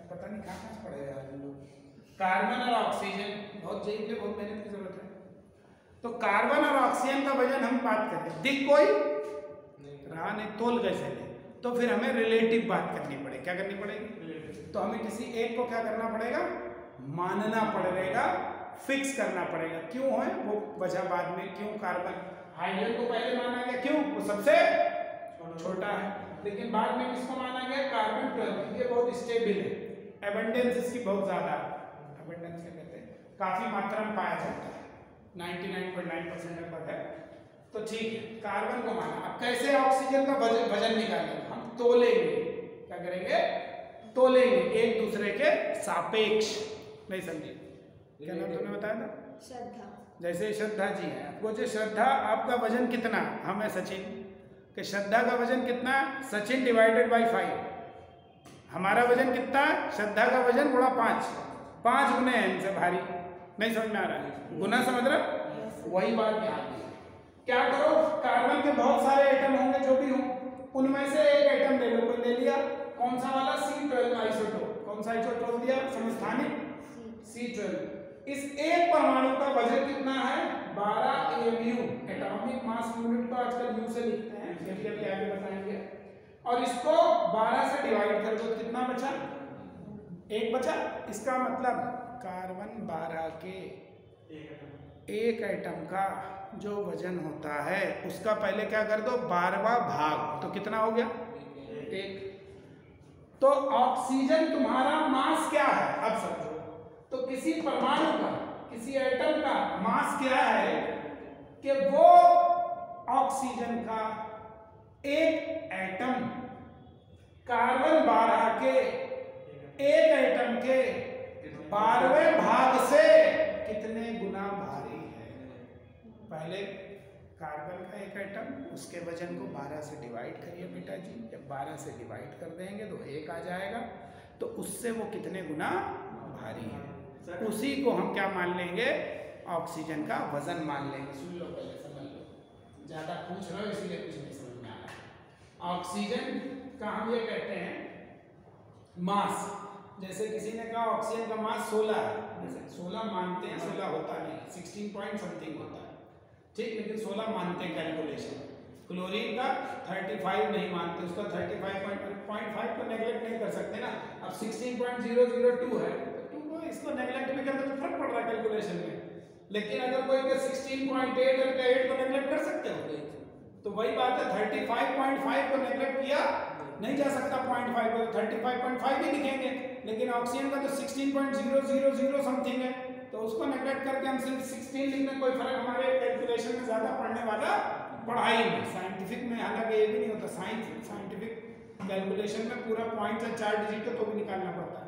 पता नहीं कहाँ से पढ़े यार लोग। कार्बन और ऑक्सीजन बहुत चाहिए, बहुत मेहनत की जरूरत है। तो कार्बन और ऑक्सीजन का वजन हम बात करें, दिख कोई रहा नहीं, तोल कैसे ले? तो फिर हमें रिलेटिव बात करनी पड़ेगी। क्या करनी पड़ेगी? तो हमें किसी एक को क्या करना पड़ेगा? मानना पड़ेगा, फिक्स करना पड़ेगा। क्यों है वो वजह बाद में। क्यों कार्बन, हाइड्रोजन को पहले माना गया, क्यों? वो सबसे छोटा है। लेकिन बाद में किसको माना गया? कार्बन 12, ये बहुत स्टेबल है, एबंडेंस इसकी बहुत ज्यादा। एबंडेंस क्या कहते हैं? काफी मात्रा में पाया जाता है, 99.9% लगभग है। तो ठीक है, कार्बन को माना। अब कैसे ऑक्सीजन का वजन निकालेंगे? हम तोलेंगे। क्या करेंगे? तोलेंगे एक दूसरे के सापेक्ष। नहीं समझे? क्या नाम तुमने बताया था? श्रद्धा। जैसे श्रद्धा जी है, पूछे श्रद्धा आपका वजन कितना? हम है सचिन कि श्रद्धा का वजन कितना? Sachin divided by 5। हमारा वजन कितना? श्रद्धा का वजन गुणा 5 गुने है इनसे भारी। नहीं समझ में आ रहा है? गुना समझ रहे? वही बात यहाँ की। क्या करो, कार्बन के बहुत सारे एटम होंगे जो भी हों, उनमें से एक एटम ले लो। कोई ले लिया, कौन सा वाला? C12 isotope. कौन सा आइसोटोप दिया? समस्थानिक C12। इस एक परमाणु का वजन कितना है? 12 AMU। एटॉमिक मास यूनिट को आजकल U से लिखते हैं, ये भी अभी आगे बताएंगे। और इसको 12 से डिवाइड कर दो, कितना बचा? 1 बचा। इसका मतलब कार्बन 12 के एक एटम का जो वजन होता है उसका पहले क्या कर दो? 12वां भाग। तो कितना हो गया? 1। तो ऑक्सीजन तुम्हारा मास क्या है? अब समझो, तो किसी परमाणु का, किसी एटम का मास क्या है कि वो ऑक्सीजन का एक एटम कार्बन 12 के एक एटम के 12वें भाग से कितने गुना भारी है? पहले कार्बन का एक एटम, उसके वजन को 12 से डिवाइड करिए बेटा जी। जब 12 से डिवाइड कर देंगे तो 1 आ जाएगा, तो उससे वो कितने गुना भारी है, उसी को हम क्या मान लेंगे, ऑक्सीजन का वजन मान लेंगे। सुन लो पहले, समझ लो, ज़्यादा पूछ रहे हो इसलिए कुछ नहीं समझ में आ रहा। ऑक्सीजन का हम ये कहते हैं मास। जैसे किसी ने कहा ऑक्सीजन का मास 16 है, जैसे 16 मानते हैं, 16 होता नहीं, 16 पॉइंट समथिंग होता है, ठीक, लेकिन 16 मानते हैं कैलकुलेशन। क्लोरीन का 35 नहीं मानते, उसका 35.5 को नेगलेक्ट नहीं कर सकते ना। अब 16.002 है तो 2 को इसको नेगलेक्ट भी करते तो फर्क पड़ रहा है कैलकुलेशन में, लेकिन अगर कोई का 16.8 और 8 को नेगलेक्ट कर सकते हो, तो वही बात है, 35.5 को नेगलेक्ट किया नहीं जा सकता, 0.5 को 35.5 ही लिखेंगे, लेकिन ऑक्सीजन का तो 16.000 समथिंग है, तो उसको नेगलेक्ट करके हम सिर्फ 16 लिखने, कोई फर्क हमारे कैलकुलेशन में ज़्यादा पड़ने वाला पढ़ाई में, साइंटिफिक में हालांकि ये भी नहीं होता। साइंटिफिक कैलकुलेशन में पूरा पॉइंट से 4 डिजिट तो भी निकालना पड़ता है,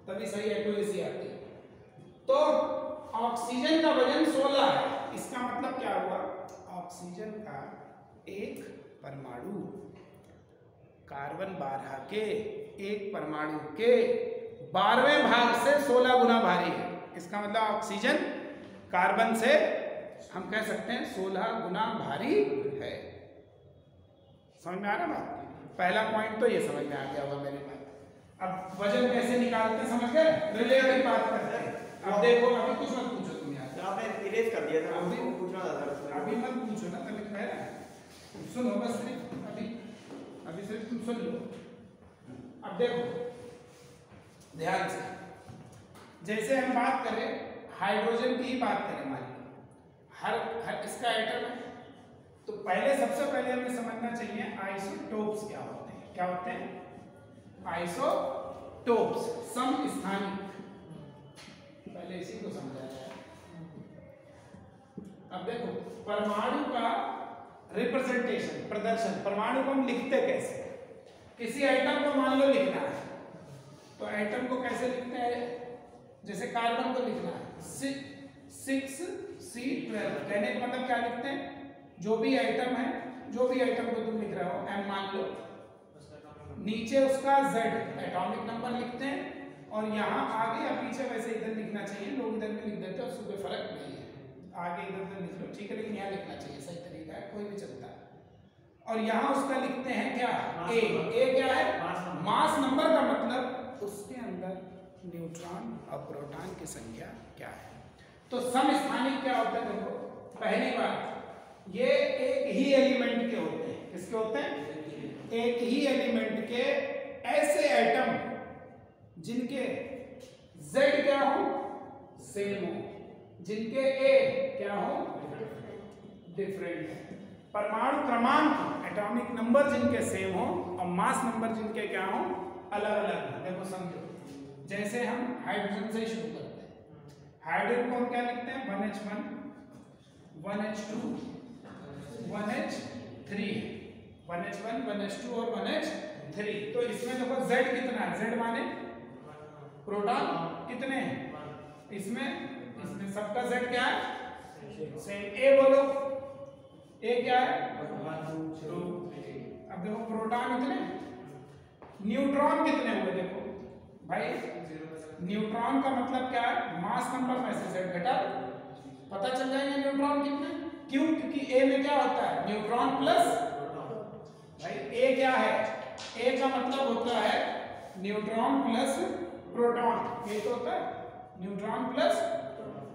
तभी सही एक्यूरेसी आती है। तो ऑक्सीजन का वजन 16 है, इसका मतलब क्या हुआ, ऑक्सीजन का एक परमाणु कार्बन 12 के एक परमाणु के 12वें भाग से 16 गुना भारी है। इसका मतलब ऑक्सीजन कार्बन से हम कह सकते हैं 16 गुना भारी है। समझ में आ रहा बात? पहला पॉइंट तो ये समझ में आ गया होगा मेरी बात। अब वजन कैसे निकालते हैं समझ गए, रिलेटिव बात करते हैं। अब देखो, अभी कुछ मत पूछो तुम यार, आपने इरेज कर दिया था, अभी पूछना था, अभी मत पूछो ना, तभी कह रहा है, सुनो बस सिर्फ अभी सिर्फ तुम सुन लो। अब देखो ध्यान से, जैसे हम बात करें हाइड्रोजन की ही बात करें, मान लो हर इसका एटम है, तो पहले सबसे पहले हमें समझना चाहिए आइसोटोप्स क्या होते हैं। क्या होते हैं? आइसोटोप्स, समस्थानिक, पहले इसी को समझा जाए। अब देखो परमाणु का रिप्रेजेंटेशन, प्रदर्शन, परमाणु को हम लिखते कैसे, किसी आइटम को मान लो लिखना है, तो आइटम को कैसे लिखते हैं, जैसे कार्बन को लिखना है 6C12, कहने का मतलब क्या लिखते हैं, जो भी आइटम है, जो भी आइटम को तुम लिख रहे हो, M मान लो, नीचे उसका Z एटॉमिक नंबर लिखते हैं, और यहाँ आगे या पीछे वैसे इधर लिखना चाहिए, लोग इधर भी लिख देते हैं, उससे कोई फर्क नहीं है, आगे इधर लिख लो, ठीक है, लेकिन यहाँ लिखना चाहिए, सही तरीका है, कोई भी चलता है। और यहाँ उसका लिखते हैं क्या, A क्या है, मास नंबर का मतलब उसके अंदर न्यूट्रॉन और प्रोटॉन की संख्या क्या है। तो समस्थानिक क्या होता है, देखो पहली बात, ये एक ही एलिमेंट के होते हैं, किसके होते हैं, एक ही एलिमेंट के ऐसे एटम जिनके Z क्या हो, सेम हो, जिनके A क्या हो, डिफरेंट है। परमाणु क्रमांक, एटॉमिक नंबर जिनके सेम हो और मास नंबर जिनके क्या हो, अलग अलग हो। देखो समझो, जैसे हम हाइड्रोजन से शुरू करते हैं, हाइड्रोजन को हम क्या लिखते हैं, 1H1, 1H2, 1H3, 1H1, 1H2 और 1H3। तो इसमें देखो Z कितना है, Z माने प्रोटॉन कितने हैं, इसमें सबका Z क्या है, सेम। A बोलो, A क्या है, 2। अब देखो प्रोटॉन कितने, न्यूट्रॉन कितने हुए, देखो भाई न्यूट्रॉन का मतलब क्या है, मास नंबर में से Z घटा, पता चल जाएगा न्यूट्रॉन कितने। क्यों? क्योंकि A में क्या होता है, न्यूट्रॉन प्लस, भाई A क्या है, A का मतलब होता है न्यूट्रॉन प्लस प्रोटॉन, ये तो होता है न्यूट्रॉन प्लस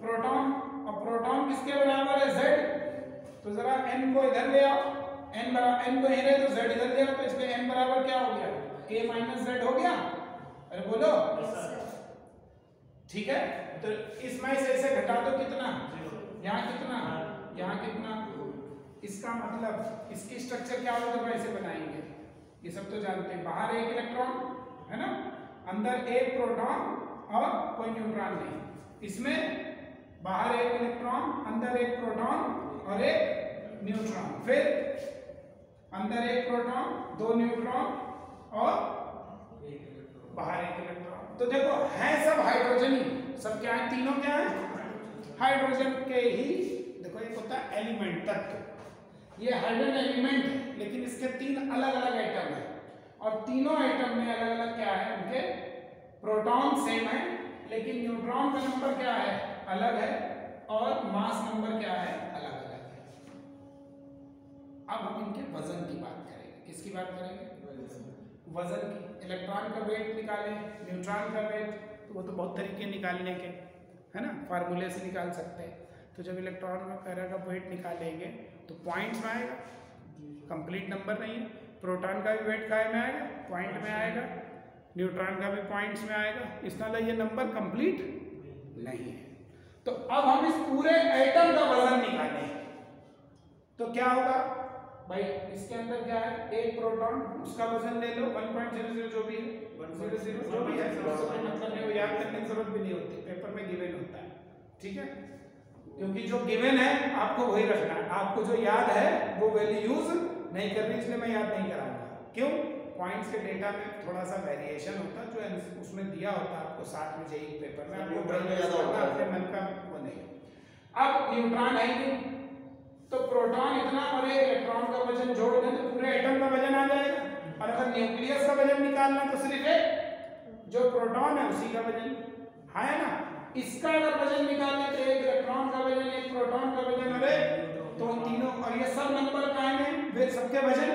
प्रोटॉन, और प्रोटॉन किसके बराबर है, Z। तो जरा n को इधर ले आओ, n को इधर तो Z इधर ले आओ, तो इसमें n बराबर क्या हो गया, A माइनस Z हो गया। अरे बोलो, ठीक है। तो इसमें से ऐसे घटा दो, कितना, यहाँ कितना, यहाँ कितना, इसका मतलब इसकी स्ट्रक्चर क्या होगा, कैसे बनाएंगे, ये सब तो जानते हैं। बाहर एक इलेक्ट्रॉन है ना, अंदर एक प्रोटॉन और कोई न्यूट्रॉन नहीं, इसमें बाहर एक इलेक्ट्रॉन, अंदर एक प्रोटॉन और एक न्यूट्रॉन, फिर अंदर एक प्रोटॉन, 2 न्यूट्रॉन और बाहर एक इलेक्ट्रॉन। तो देखो है सब हाइड्रोजन ही, सब क्या है, तीनों क्या है, हाइड्रोजन के ही। देखो एक होता है एलिमेंट, तत्व, ये हाइड्रोजन एलिमेंट है, लेकिन इसके 3 अलग अलग एटम हैं और तीनों एटम में अलग अलग क्या है, उनके प्रोटॉन सेम है, लेकिन न्यूट्रॉन का नंबर क्या है, अलग है, और मास नंबर क्या है, अलग अलग है। अब हम इनके वजन की बात करेंगे। किसकी बात करेंगे? वजन की। इलेक्ट्रॉन का वेट निकालें, न्यूट्रॉन का वेट, तो वो तो बहुत तरीके निकालने के, है ना, फार्मूले से निकाल सकते हैं। तो जब इलेक्ट्रॉन वगैरह का वेट निकालेंगे तो पॉइंट्स में आएगा, कंप्लीट नंबर नहीं है। प्रोटॉन का भी वेट काय में आएगा, पॉइंट में आएगा, न्यूट्रॉन का भी पॉइंट्स में आएगा, इसलिए ये नंबर कंप्लीट नहीं है। तो अब हम इस पूरे एटम का वजन निकालें तो क्या होगा भाई, इसके अंदर क्या है, एक प्रोटॉन, उसका वजन ले लो 1.00 जो भी है, 100 जो भी है, उसका मतलब है वो याद करने की जरूरत भी नहीं होती, पेपर में गिवन होता है, ठीक है, क्योंकि जो गिवन है आपको वही रखना है, आपको जो याद है वो वैल्यू यूज नहीं करनी, इसलिए मैं याद नहीं कराऊंगा। क्यों? पॉइंट्स के डेटा में थोड़ा सा वेरिएशन होता है, जो उसमें दिया होता है आपको साथ में जेईई पेपर में, आपको अपने मन का वो नहीं। अब न्यूट्रॉन है ही, तो प्रोटॉन इतना और एक इलेक्ट्रॉन का वजन जोड़ दें तो पूरे एटम का वजन आ जाएगा। और अगर न्यूक्लियस का वजन निकालना तो सिर्फ एक जो प्रोटॉन है उसी का वजन, है ना। इसका अगर वजन निकालना तो एक इलेक्ट्रॉन का वजन, एक प्रोटॉन का वजन, अरे तो तीनों, और ये सब नंबर काय में, वे सबके वजन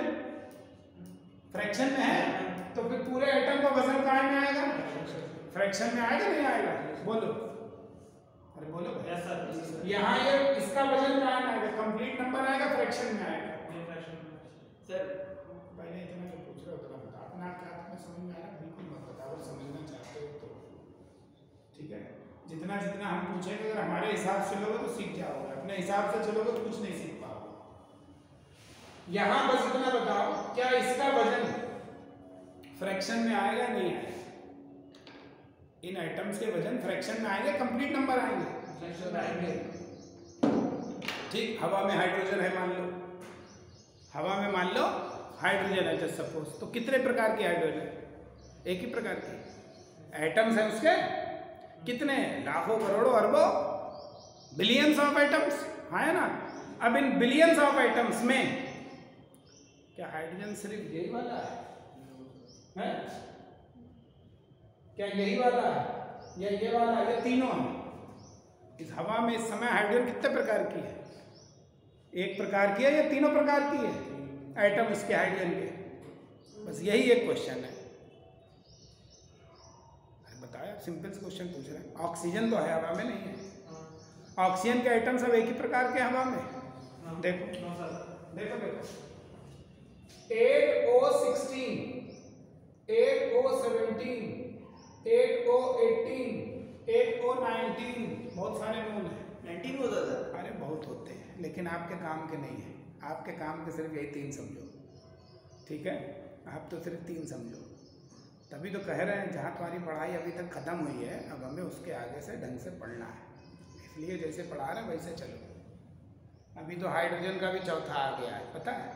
फ्रैक्शन में है, तो फिर पूरे एटम का वजन काय में आएगा, फ्रैक्शन में आएगा नहीं आएगा? बोलो, अरे बोलो। Yes sir. यहाँ ये इसका वजन काय में आएगा, कंप्लीट नंबर आएगा, फ्रैक्शन में आएगा। सर पहले इतना जो पूछ रहे हो तो बता, अपना क्या तुम्हें समझ में आ रहा है बिल्कुल मत बताओ, अगर समझना चाहते हो तो ठीक है। जितना जितना हम पूछेंगे अगर हमारे हिसाब से चलोगे तो सीख जाओगे, अपने हिसाब से चलोगे तो कुछ नहीं सीख पाओगे। यहाँ बस इतना बताओ, क्या इसका वजन फ्रैक्शन में आएगा नहीं आएगा? इन आइटम्स के वजन फ्रैक्शन में आएंगे, कंप्लीट नंबर आएंगे, फ्रैक्शन आएंगे, ठीक। हवा में हाइड्रोजन है मान लो, हवा में मान लो हाइड्रोजन है जस्ट सपोज, तो कितने प्रकार की हाइड्रोजन? एक ही प्रकार की एटम्स हैं उसके, कितने? लाखों, करोड़ों, अरबों, बिलियंस ऑफ एटम्स, है ना। अब इन बिलियंस ऑफ एटम्स में क्या हाइड्रोजन सिर्फ यही वाला है? क्या यही वाला है या ये वाला? ये तीनों है। इस हवा में इस समय हाइड्रोजन कितने प्रकार की है? एक प्रकार की है या तीनों प्रकार की है एटम इसके हाइड्रोजन के? बस यही एक क्वेश्चन है। अरे बताया, सिंपल से क्वेश्चन पूछ रहे हैं। ऑक्सीजन तो है हवा में, नहीं है? ऑक्सीजन के आइटम सब एक ही प्रकार के हवा में? देखो देखो देखो, 8O16, 8O17, 8O18, 8O19, बहुत सारे मूल हैं। 19 होता था? अरे बहुत होते हैं, लेकिन आपके काम के नहीं है। आपके काम के सिर्फ यही 3 समझो, ठीक है? आप तो सिर्फ 3 समझो, तभी तो कह रहे हैं जहाँ तुम्हारी पढ़ाई अभी तक ख़त्म हुई है, अब हमें उसके आगे से ढंग से पढ़ना है, इसलिए जैसे पढ़ा रहे हैं वैसे चलो। अभी तो हाइड्रोजन का भी चौथा आ गया है, पता है?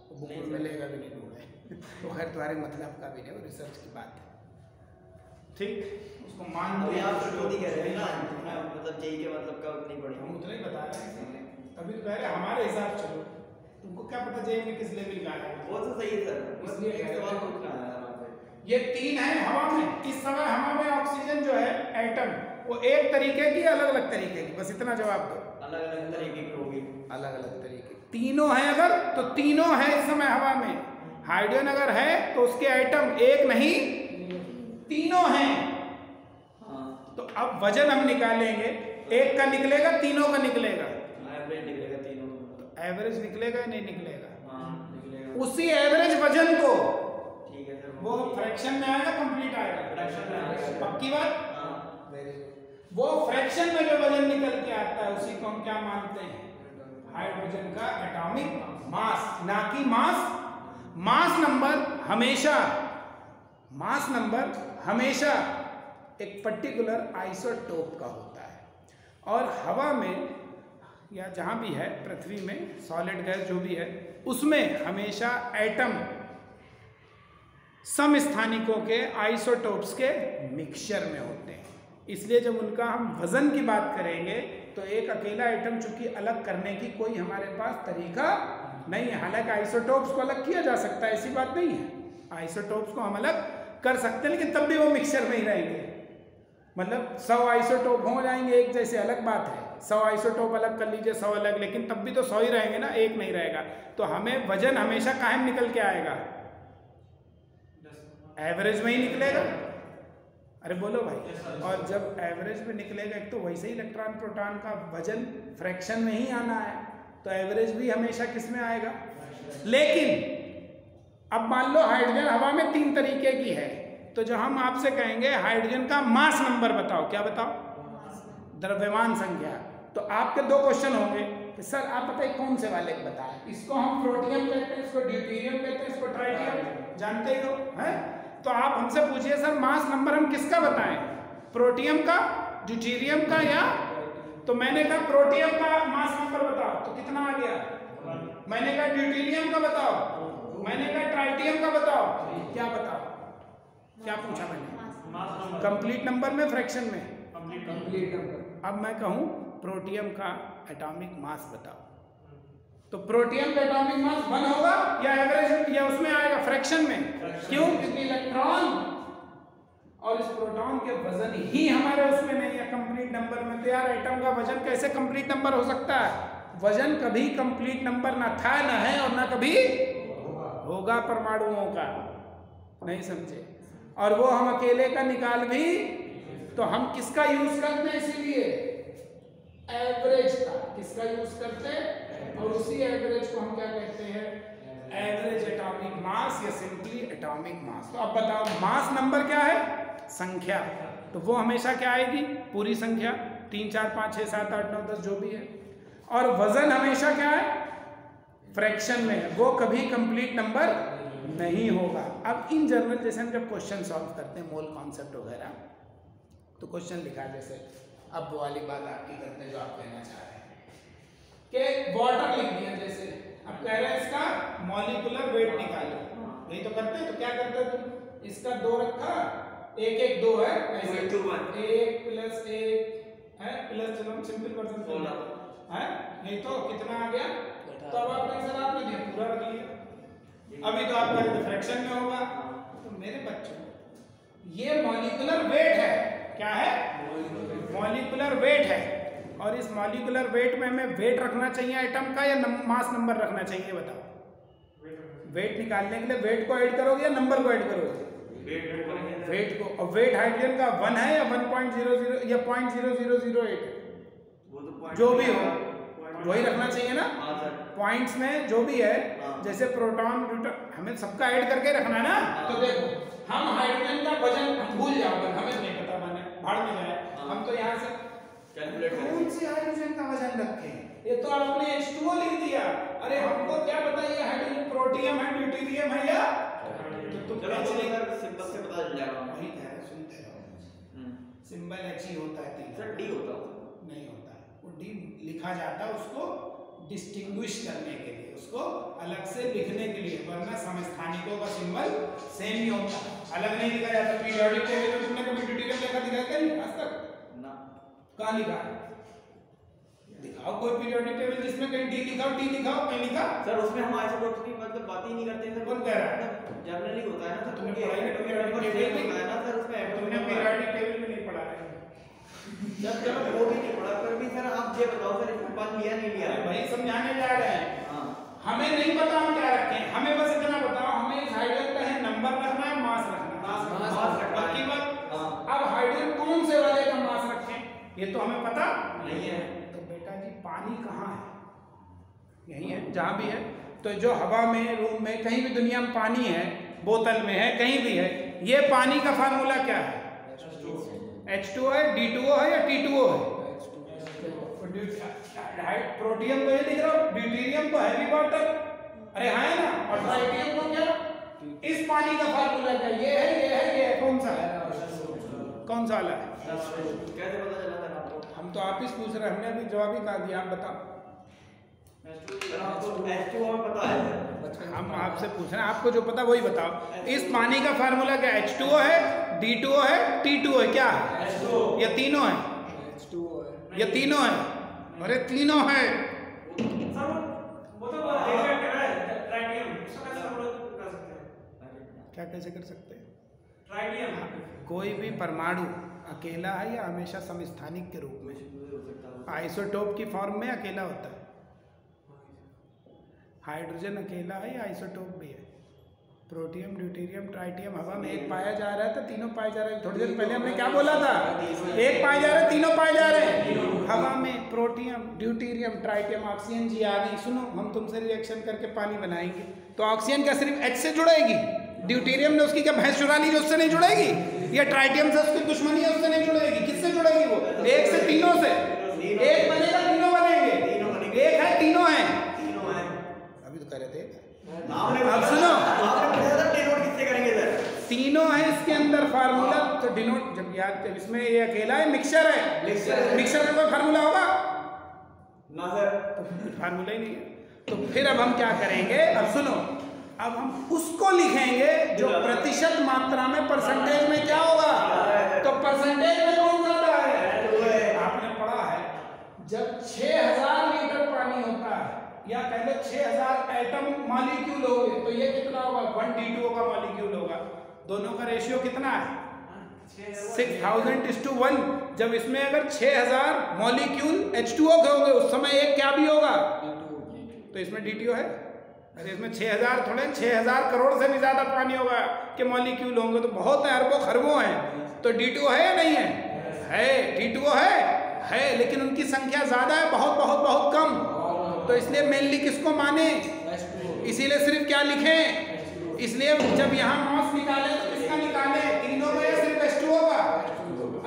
वो बुक में मिलेगा भी नहीं ढूंढे तो खैर तुम्हारे मतलब का भी नहीं, वो रिसर्च की बात है, ठीक? उसको मान अभी आप शुरू नहीं कह रहे हैं ना, मतलब जेईई के मतलब का नहीं पढ़ेंगे, हम उतना ही बता रहे हैं, तभी तो कह रहे हैं हमारे हिसाब से चलो। तुमको क्या पता जेईई में किस लेवल का है? वो तो सही है सर, इसलिए एक सवाल पूछना है आपसे। ये 3 है हवा में। इस समय हवा में ऑक्सीजन जो है एटम, वो एक तरीके की, अलग अलग तरीके की, बस इतना जवाब दो। अलग अलग तरीके की होगी, अलग अलग तरीके, तीनों है अगर तो तीनों है इस समय हवा में। हाइड्रोजन अगर है तो उसके एटम एक नहीं तीनों हैं। हाँ। तो अब वजन हम निकालेंगे, एक का निकलेगा, तीनों का निकलेगा, एवरेज निकलेगा तीनों का। एवरेज निकलेगा या नहीं निकलेगा? हाँ निकलेगा। उसी एवरेज वजन को ठीक है सर, वो फ्रैक्शन में आएगा, कंप्लीट आएगा, फ्रैक्शन में आएगा। पक्की बात? हाँ। Very good. वो फ्रैक्शन में जो वजन निकल के आता है उसी को हम क्या मानते हैं? हाइड्रोजन का एटॉमिक मास, ना कि मास। मास नंबर हमेशा एक पर्टिकुलर आइसोटोप का होता है, और हवा में या जहाँ भी है पृथ्वी में सॉलिड गैस जो भी है उसमें हमेशा एटम समस्थानिकों के आइसोटोप्स के मिक्सचर में होते हैं। इसलिए जब उनका हम वजन की बात करेंगे तो एक अकेला एटम चूंकि अलग करने की कोई हमारे पास तरीका नहीं है। हालांकि आइसोटोप्स को अलग किया जा सकता है, ऐसी बात नहीं है, आइसोटोप्स को हम अलग कर सकते हैं, लेकिन तब भी वो मिक्सचर में ही रहेंगे। मतलब 100 आइसोटोप हो जाएंगे एक जैसे, अलग बात है। 100 आइसोटोप अलग कर लीजिए, 100 अलग, लेकिन तब भी तो 100 ही रहेंगे ना, एक नहीं रहेगा। तो हमें वजन हमेशा कायम निकल के आएगा, एवरेज में ही निकलेगा। अरे बोलो भाई। और जब एवरेज में निकलेगा, एक तो वैसे ही इलेक्ट्रॉन प्रोटॉन का वजन फ्रैक्शन में ही आना है, तो एवरेज भी हमेशा किस में आएगा। लेकिन अब मान लो हाइड्रोजन हवा में 3 तरीके की है, तो जो हम आपसे कहेंगे हाइड्रोजन का मास नंबर बताओ, क्या बताओ, द्रव्यमान संख्या। तो आपके 2 क्वेश्चन होंगे कि सर आप बताइए कौन से वाले को बताएं, इसको हम प्रोटियम कहते हैं, इसको ड्यूटेरियम कहते हैं, इसको ट्राइटियम, जानते ही हो है। तो आप हमसे पूछिए सर मास नंबर हम किसका बताएं, प्रोटियम का, ड्यूटेरियम का, या तो मैंने कहा प्रोटियम का मास नंबर बताओ, तो कितना आ गया। मैंने कहा ड्यूटेरियम का बताओ, मैंने कहा ट्राइटियम का बताओ, क्या बताओ, क्या पूछा मैंने, कंप्लीट नंबर में फ्रैक्शन में, कंप्लीट नंबर। अब मैं कहूं प्रोटियम का एटॉमिक मास बताओ, तो प्रोटियम का एटॉमिक मास 1 होगा या एवरेज या उसमें आएगा फ्रैक्शन में। क्यों, क्योंकि इलेक्ट्रॉन और इस प्रोटॉन के वजन ही हमारे उसमें नहीं है कंप्लीट नंबर में। तो यार एटम का वजन कैसे कंप्लीट नंबर हो सकता है, वजन कभी कंप्लीट नंबर ना था, ना है, और ना कभी होगा परमाणुओं का, नहीं समझे। और वो हम अकेले का निकाल भी, तो हम किसका यूज करते हैं, इसीलिए एवरेज का, किसका यूज करते हैं, और उसी एवरेज को हम क्या कहते हैं, एवरेज एटॉमिक मास या सिंपली एटॉमिक मास। तो अब बताओ मास नंबर क्या है, संख्या, तो वो हमेशा क्या आएगी, पूरी संख्या, 3 4 5 6 7 8 9 10 जो भी है। और वजन हमेशा क्या है, फ्रैक्शन में, वो कभी कंप्लीट नंबर नहीं होगा। अब इन जनरल जैसे हम जब क्वेश्चन सॉल्व करते हैं, मोल कॉन्सेप्ट वगैरह, तो क्वेश्चन लिखा जैसे, अब वो वाली बात आपकी करते हैं जो आप कहना चाह रहे हैं कि वाटर लिख दिया, जैसे अब कह रहे हैं इसका मॉलिक्यूलर वेट निकालो, यही तो करते हैं। तो क्या करते हो तुम, इसका 2 रखा, 1 1 2 है, ऐसे 1 प्लस 1 है, प्लस, चलो हम सिंपल वर्जन है, नहीं तो कितना आ गया। तो अब आपने सर आपने दिया पूरा रख लिया, अभी तो आपका फ्रैक्शन में होगा। तो मेरे बच्चों ये मॉलिक्यूलर वेट है, क्या है, मॉलिक्यूलर वेट है। और इस मॉलिक्यूलर वेट में हमें वेट रखना चाहिए आइटम का या मास नंबर रखना चाहिए, बताओ। वेट निकालने के लिए वेट को ऐड करोगे या नंबर को ऐड करोगे, वेट को। और वेट हाइड्रोजन का 1 है या 1.00 या 0.0008, जो भी हो वही रखना चाहिए ना। पॉइंट्स में जो भी है, जैसे प्रोटॉन हमें सबका ऐड करके रखना है ना। तो देखो हम हाइड्रोजन का वजन भूल जाओ, हमें नहीं पता, मैंने भाड़ में जाए, हम तो यहाँ से कौन से हाइड्रोजन का वजन रखें, ये तो आपने H2O लिख दिया। अरे हमको क्या पता ये हाइड्रोजन प्रोटियम है, ड्यूटेरियम है, या तो सिंबल से पता चल जाएगा। वही कह रहे, सुनते रहो, सिंबल H ही होता है, सर D होता नहीं होता है, वो D लिखा जाता है उसको डिस्टिंग्विश करने के लिए, उसको अलग से लिखने के लिए, वरना समस्थानिकों का सिंबल सेम ही होता है, अलग नहीं लिखा जाता। पीरियोडिक टेबल में तुमने कभी ड्यूटेरियम लिखा दिखाया कहीं आज तक ना, कहाँ लिखा, दिखाओ कोई पीरियोडिक टेबल जिसमें कहीं डी लिखा हो, टी लिखा हो, कहीं लिखा। सर उसमें हम आइसोटोप्स की मतलब बात ही नहीं करते सर। कौन कह रहा है, जनरली होता है ना सर, तुमने पढ़ाई में पीरियोडिक टेबल में होता है ना सर, उसमें तुमने पीरियोडिक टेबल में नहीं पढ़ा है जब चलो वो भी नहीं पढ़ा, पर भी सर आप ये बताओ सर इसमें पढ़ लिया नहीं लिया। भाई समझाने जा रहे हैं, हमें नहीं पता हम क्या रखें, हमें बस इतना बताओ, हमें इस हाइड्रोजन का है नंबर रखना है, मास रखना है, बाकी बात। अब हाइड्रोजन कौन से वाले का मास रखें ये तो हमें पता नहीं है। तो बेटा जी पानी कहाँ है, यही है जहाँ भी है। तो जो हवा में, रूम में, कहीं भी दुनिया में पानी है, बोतल में है, कहीं भी है, ये पानी का फार्मूला क्या है, H2O है, D2O है या T2O है। प्रोटियम को ये लिख रहा हूँ, ड्यूटेरियम को हैवी वाटर, अरे है ना, और ट्राइटियम को क्या, इस पानी का फार्मूला क्या, ये है, ये है, ये है, कौन सा है, कौन सा वाला है, कैसे पता चला था आपको? हम तो आप ही पूछ रहे हैं, हमने अभी जवाब ही कहा दिया, आप बताओ। H2O में पता है, हम आपसे पूछ रहे हैं, आपको जो पता वही बताओ। इस पानी का फार्मूला क्या, H2O है, D2O है, T2O है, क्या है, ये तीनों है, ये तीनों है, अरे तीनों है। सर वो तो क्या कैसे कर सकते हैं? ट्राइटियम कोई भी परमाणु अकेला है या हमेशा समस्थानिक के रूप में? आइसोटोप की फॉर्म में अकेला होता है। हाइड्रोजन अकेला है या आइसोटोप भी है? प्रोटियम, ड्यूटेरियम, ट्राइटियम हवा में एक पाया जा रहा है तो तीनों पाए जा रहे हैं। थोड़ी देर पहले हमने क्या बोला था? एक पाए जा रहे हैं, तीनों पाए जा रहे हैं। हवा में प्रोटियम, ड्यूटेरियम, ट्राइटियम, ऑक्सीजन जी आ गई। सुनो, हम तुमसे रिएक्शन करके पानी बनाएंगे तो ऑक्सीजन क्या सिर्फ H से जुड़ेगी? ड्यूटेरियम ने उसकी क्या भैंस चुरा ली जो उससे नहीं जुड़ेगी? या ट्राइटियम से उसकी दुश्मनी है उससे नहीं जुड़ेगी? किससे जुड़ेगी वो? एक से तीनों से। एक बनेगा तीनों बनेंगे, एक है तीनों है। अभी तो कह रहे थे। अब सुनो, किससे करेंगे सर? तीनों है इसके अंदर फार्मूला तो डिनोट जब याद इसमें ये अकेला है, मिक्सचर है। मिक्सचर का कोई फार्मूला होगा ना सर, तो फार्मूला ही नहीं है। तो फिर अब हम क्या करेंगे? अब सुनो, अब हम उसको लिखेंगे जो प्रतिशत मात्रा में, परसेंटेज में क्या होगा? तो परसेंटेज में कौन ज्यादा है? आपने पढ़ा है जब 6000 लीटर पानी होता है या कह लो 6000 एटम मॉलिक्यूल हो गए तो ये कितना होगा? 1d2 का मॉलिक्यूल होगा। दोनों का रेशियो कितना है? 6000:1। जब इसमें अगर 6000 मॉलिक्यूल H2O के होंगे उस समय एक क्या भी होगा? तो इसमें D2O है। अरे इसमें 6000 थोड़े, 6000 करोड़ से भी ज्यादा पानी होगा कि मॉलिक्यूल होंगे तो बहुत है, अरबों खरबों हैं। तो D2O है या नहीं है? D2O है, लेकिन उनकी संख्या ज्यादा है, बहुत बहुत बहुत कम। तो इसलिए मेनली किसको माने? इसीलिए सिर्फ क्या लिखें? इसलिए जब यहाँ मास निकाले तो किसका निकाले? तीनों का या सिर्फ H2O का?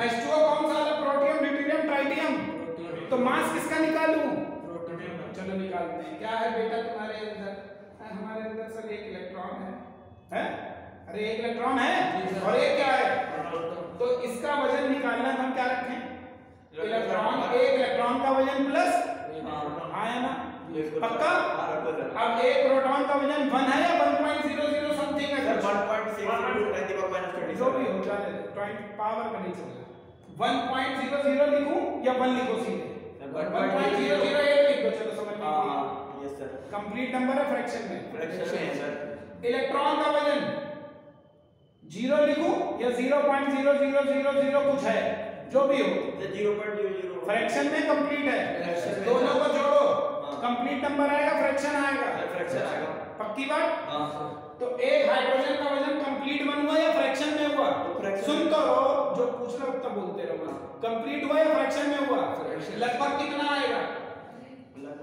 H2O कौन सा है? Protium, deuterium, tritium. तो मास किसका निकालूं? चलो निकालते हैं। क्या है बेटा तुम्हारे अंदर? हमारे अंदर सर एक इलेक्ट्रॉन है? अरे एक इलेक्ट्रॉन है और एक क्या है? तो इसका वजन निकालना तो हम क्या रखें? इलेक्ट्रॉन, एक इलेक्ट्रॉन का वजन प्लस आया ना, पक्का? अब एक प्रोटॉन का वजन 1 है या 1.00 समथिंग है? 1.6 जो भी हो जाए, पावर का नहीं चलेगा। 1.00 लिखूं या 1 लिखो सीधे? 1.008 लिख दो। चलो समझ में आ गई। Yes sir. कंप्लीट नंबर है फ्रैक्शन में? फ्रैक्शन है सर। इलेक्ट्रॉन का वजन 0 लिखूं या 0.0000 कुछ है? जो भी हो, 0.00 फ्रैक्शन में कंप्लीट है। दोनों को जोड़ो, कंप्लीट नंबर आएगा, फ्रैक्शन आएगा। पक्की बात? तो एक हाइड्रोजन का वजन कंप्लीट 1 हुआ या फ्रैक्शन में हुआ? सुन तो रहो, जो पूछ रहे हो तब बोलते रहो। कंप्लीट हुआ या फ्रैक्शन में हुआ? लगभग कितना आएगा?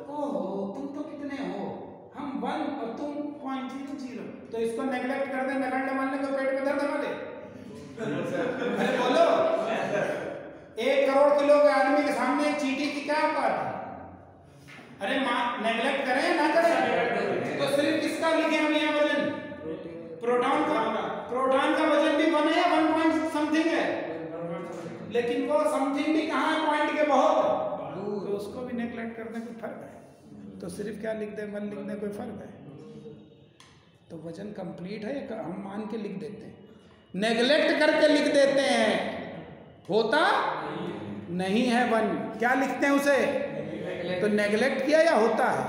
ओहो, तुम तो कितने हो? हम 1 और तुम 0.00। तो इसको नेगलेक्ट कर दे, नगण्य मान ले तो पेट में दर्द हमारे। अरे बोलो, 1 करोड़ किलो के आदमी के सामने एक चींटी की क्या बात है? अरे नेगलेक्ट करें या ना करें? तो सिर्फ किसका लिखे हम यहाँ वजन? प्रोटॉन का। प्रोटॉन का वजन भी 1 है या 1 पॉइंट समथिंग है? लेकिन वो समथिंग भी कहाँ है? पॉइंट के बहुत दूर। तो उसको भी नेगलेक्ट करने कोई फर्क है? तो सिर्फ क्या लिख दे, 1 लिखने कोई फर्क है? तो वजन कंप्लीट है या हम मान के लिख देते हैं? नेगलेक्ट करके लिख देते हैं, होता नहीं है 1। क्या लिखते हैं उसे? तो नेगलेक्ट किया या होता है?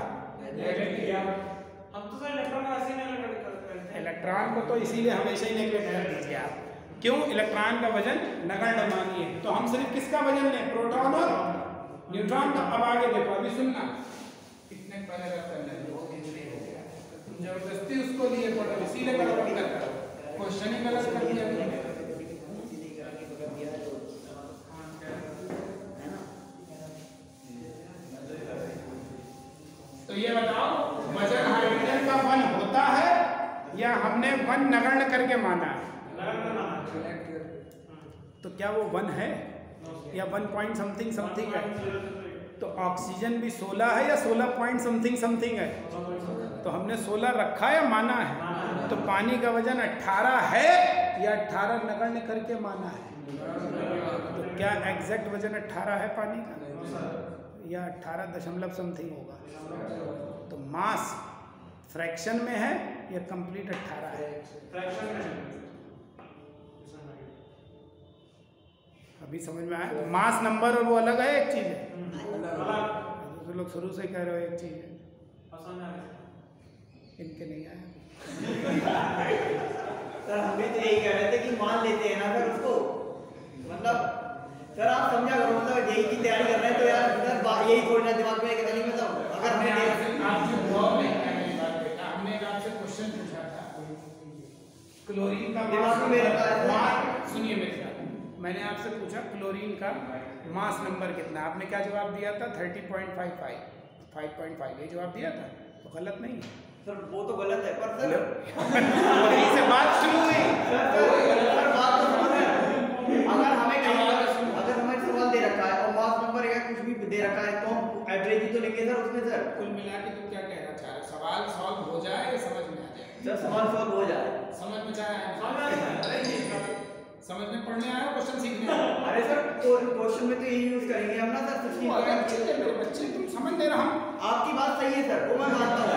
हम तो सर इलेक्ट्रॉन का ऐसे नेगलेक्ट करते हैं। इलेक्ट्रॉन को तो इसीलिए हमेशा ही नेगलेक्ट कर दीजिए आप। क्यों? इलेक्ट्रॉन का वजन नगण्य मानिए। तो हम सिर्फ किसका वजन लें? प्रोटॉन और न्यूट्रॉन का। अब आगे देखो, अभी सुनना, इतने पैराग्राफ करना है, तुम जबरदस्ती उसको लिए पढ़ो, इसीलिए गलत करता है, क्वेश्चन ही गलत कर दिया। तो ये बताओ, वजन हाइड्रोजन का 1 होता है या हमने 1 नगण्य करके माना है? तो क्या वो 1 है या 1 पॉइंट समथिंग समथिंग है? तो ऑक्सीजन भी 16 है या 16 पॉइंट समथिंग समथिंग है? तो हमने 16 रखा है या माना है? तो पानी का वजन 18 है या 18 नगण्य करके माना है? तो क्या एग्जैक्ट वजन 18 है पानी का या 18 दशमलव समथिंग होगा? तो मास फ्रैक्शन में है या कंप्लीट 18 है? फ्रैक्शन में। अभी समझ में आया? मास नंबर और वो अलग है, एक चीज है। तो लोग शुरू से कह रहे हो एक चीज है, इनके नहीं आया। सर हम भी तो यही कह रहे थे कि मान लेते हैं ना सर उसको, मतलब सर आप समझा करो, मतलब यही की तैयारी कर रहे हैं तो यार सर यही थोड़ी ना दिमाग में नहीं, मतलब अगर हमने हमें आपसे गौर नहीं किया मेरी बात पे, हमने एक आपसे क्वेश्चन पूछा था क्लोरीन का दिमाग में मेरे मास, सुनिए मेरी बात, मैंने आपसे पूछा क्लोरीन का मास नंबर कितना, आपने क्या जवाब दिया था 30.55 5.5, ये जवाब दिया था, तो गलत नहीं है सर, वो तो गलत है पर सर वहीं से बात शुरू हुई। सर बात तो सुनो है, अगर हमें अगर हमें सवाल दे रखा है और मास नंबर या कुछ भी दे रखा है तो हम एवरेज ही तो लेंगे सर उसमें सर। कुल मिला के तुम क्या कहना चाह रहे हो, सवाल सॉल्व हो जाए या समझ में आ जाए? सर सवाल सॉल्व हो जाए, समझ में चाहे समझ में पढ़ने आया क्वेश्चन सीखने आया? अरे सर क्वेश्चन में तो यही यूज करेंगे हम ना सर, 16 मेरे बच्चे तुम समझ दे रहा हूँ, आपकी बात सही है सर, वो मैं मानता हूँ।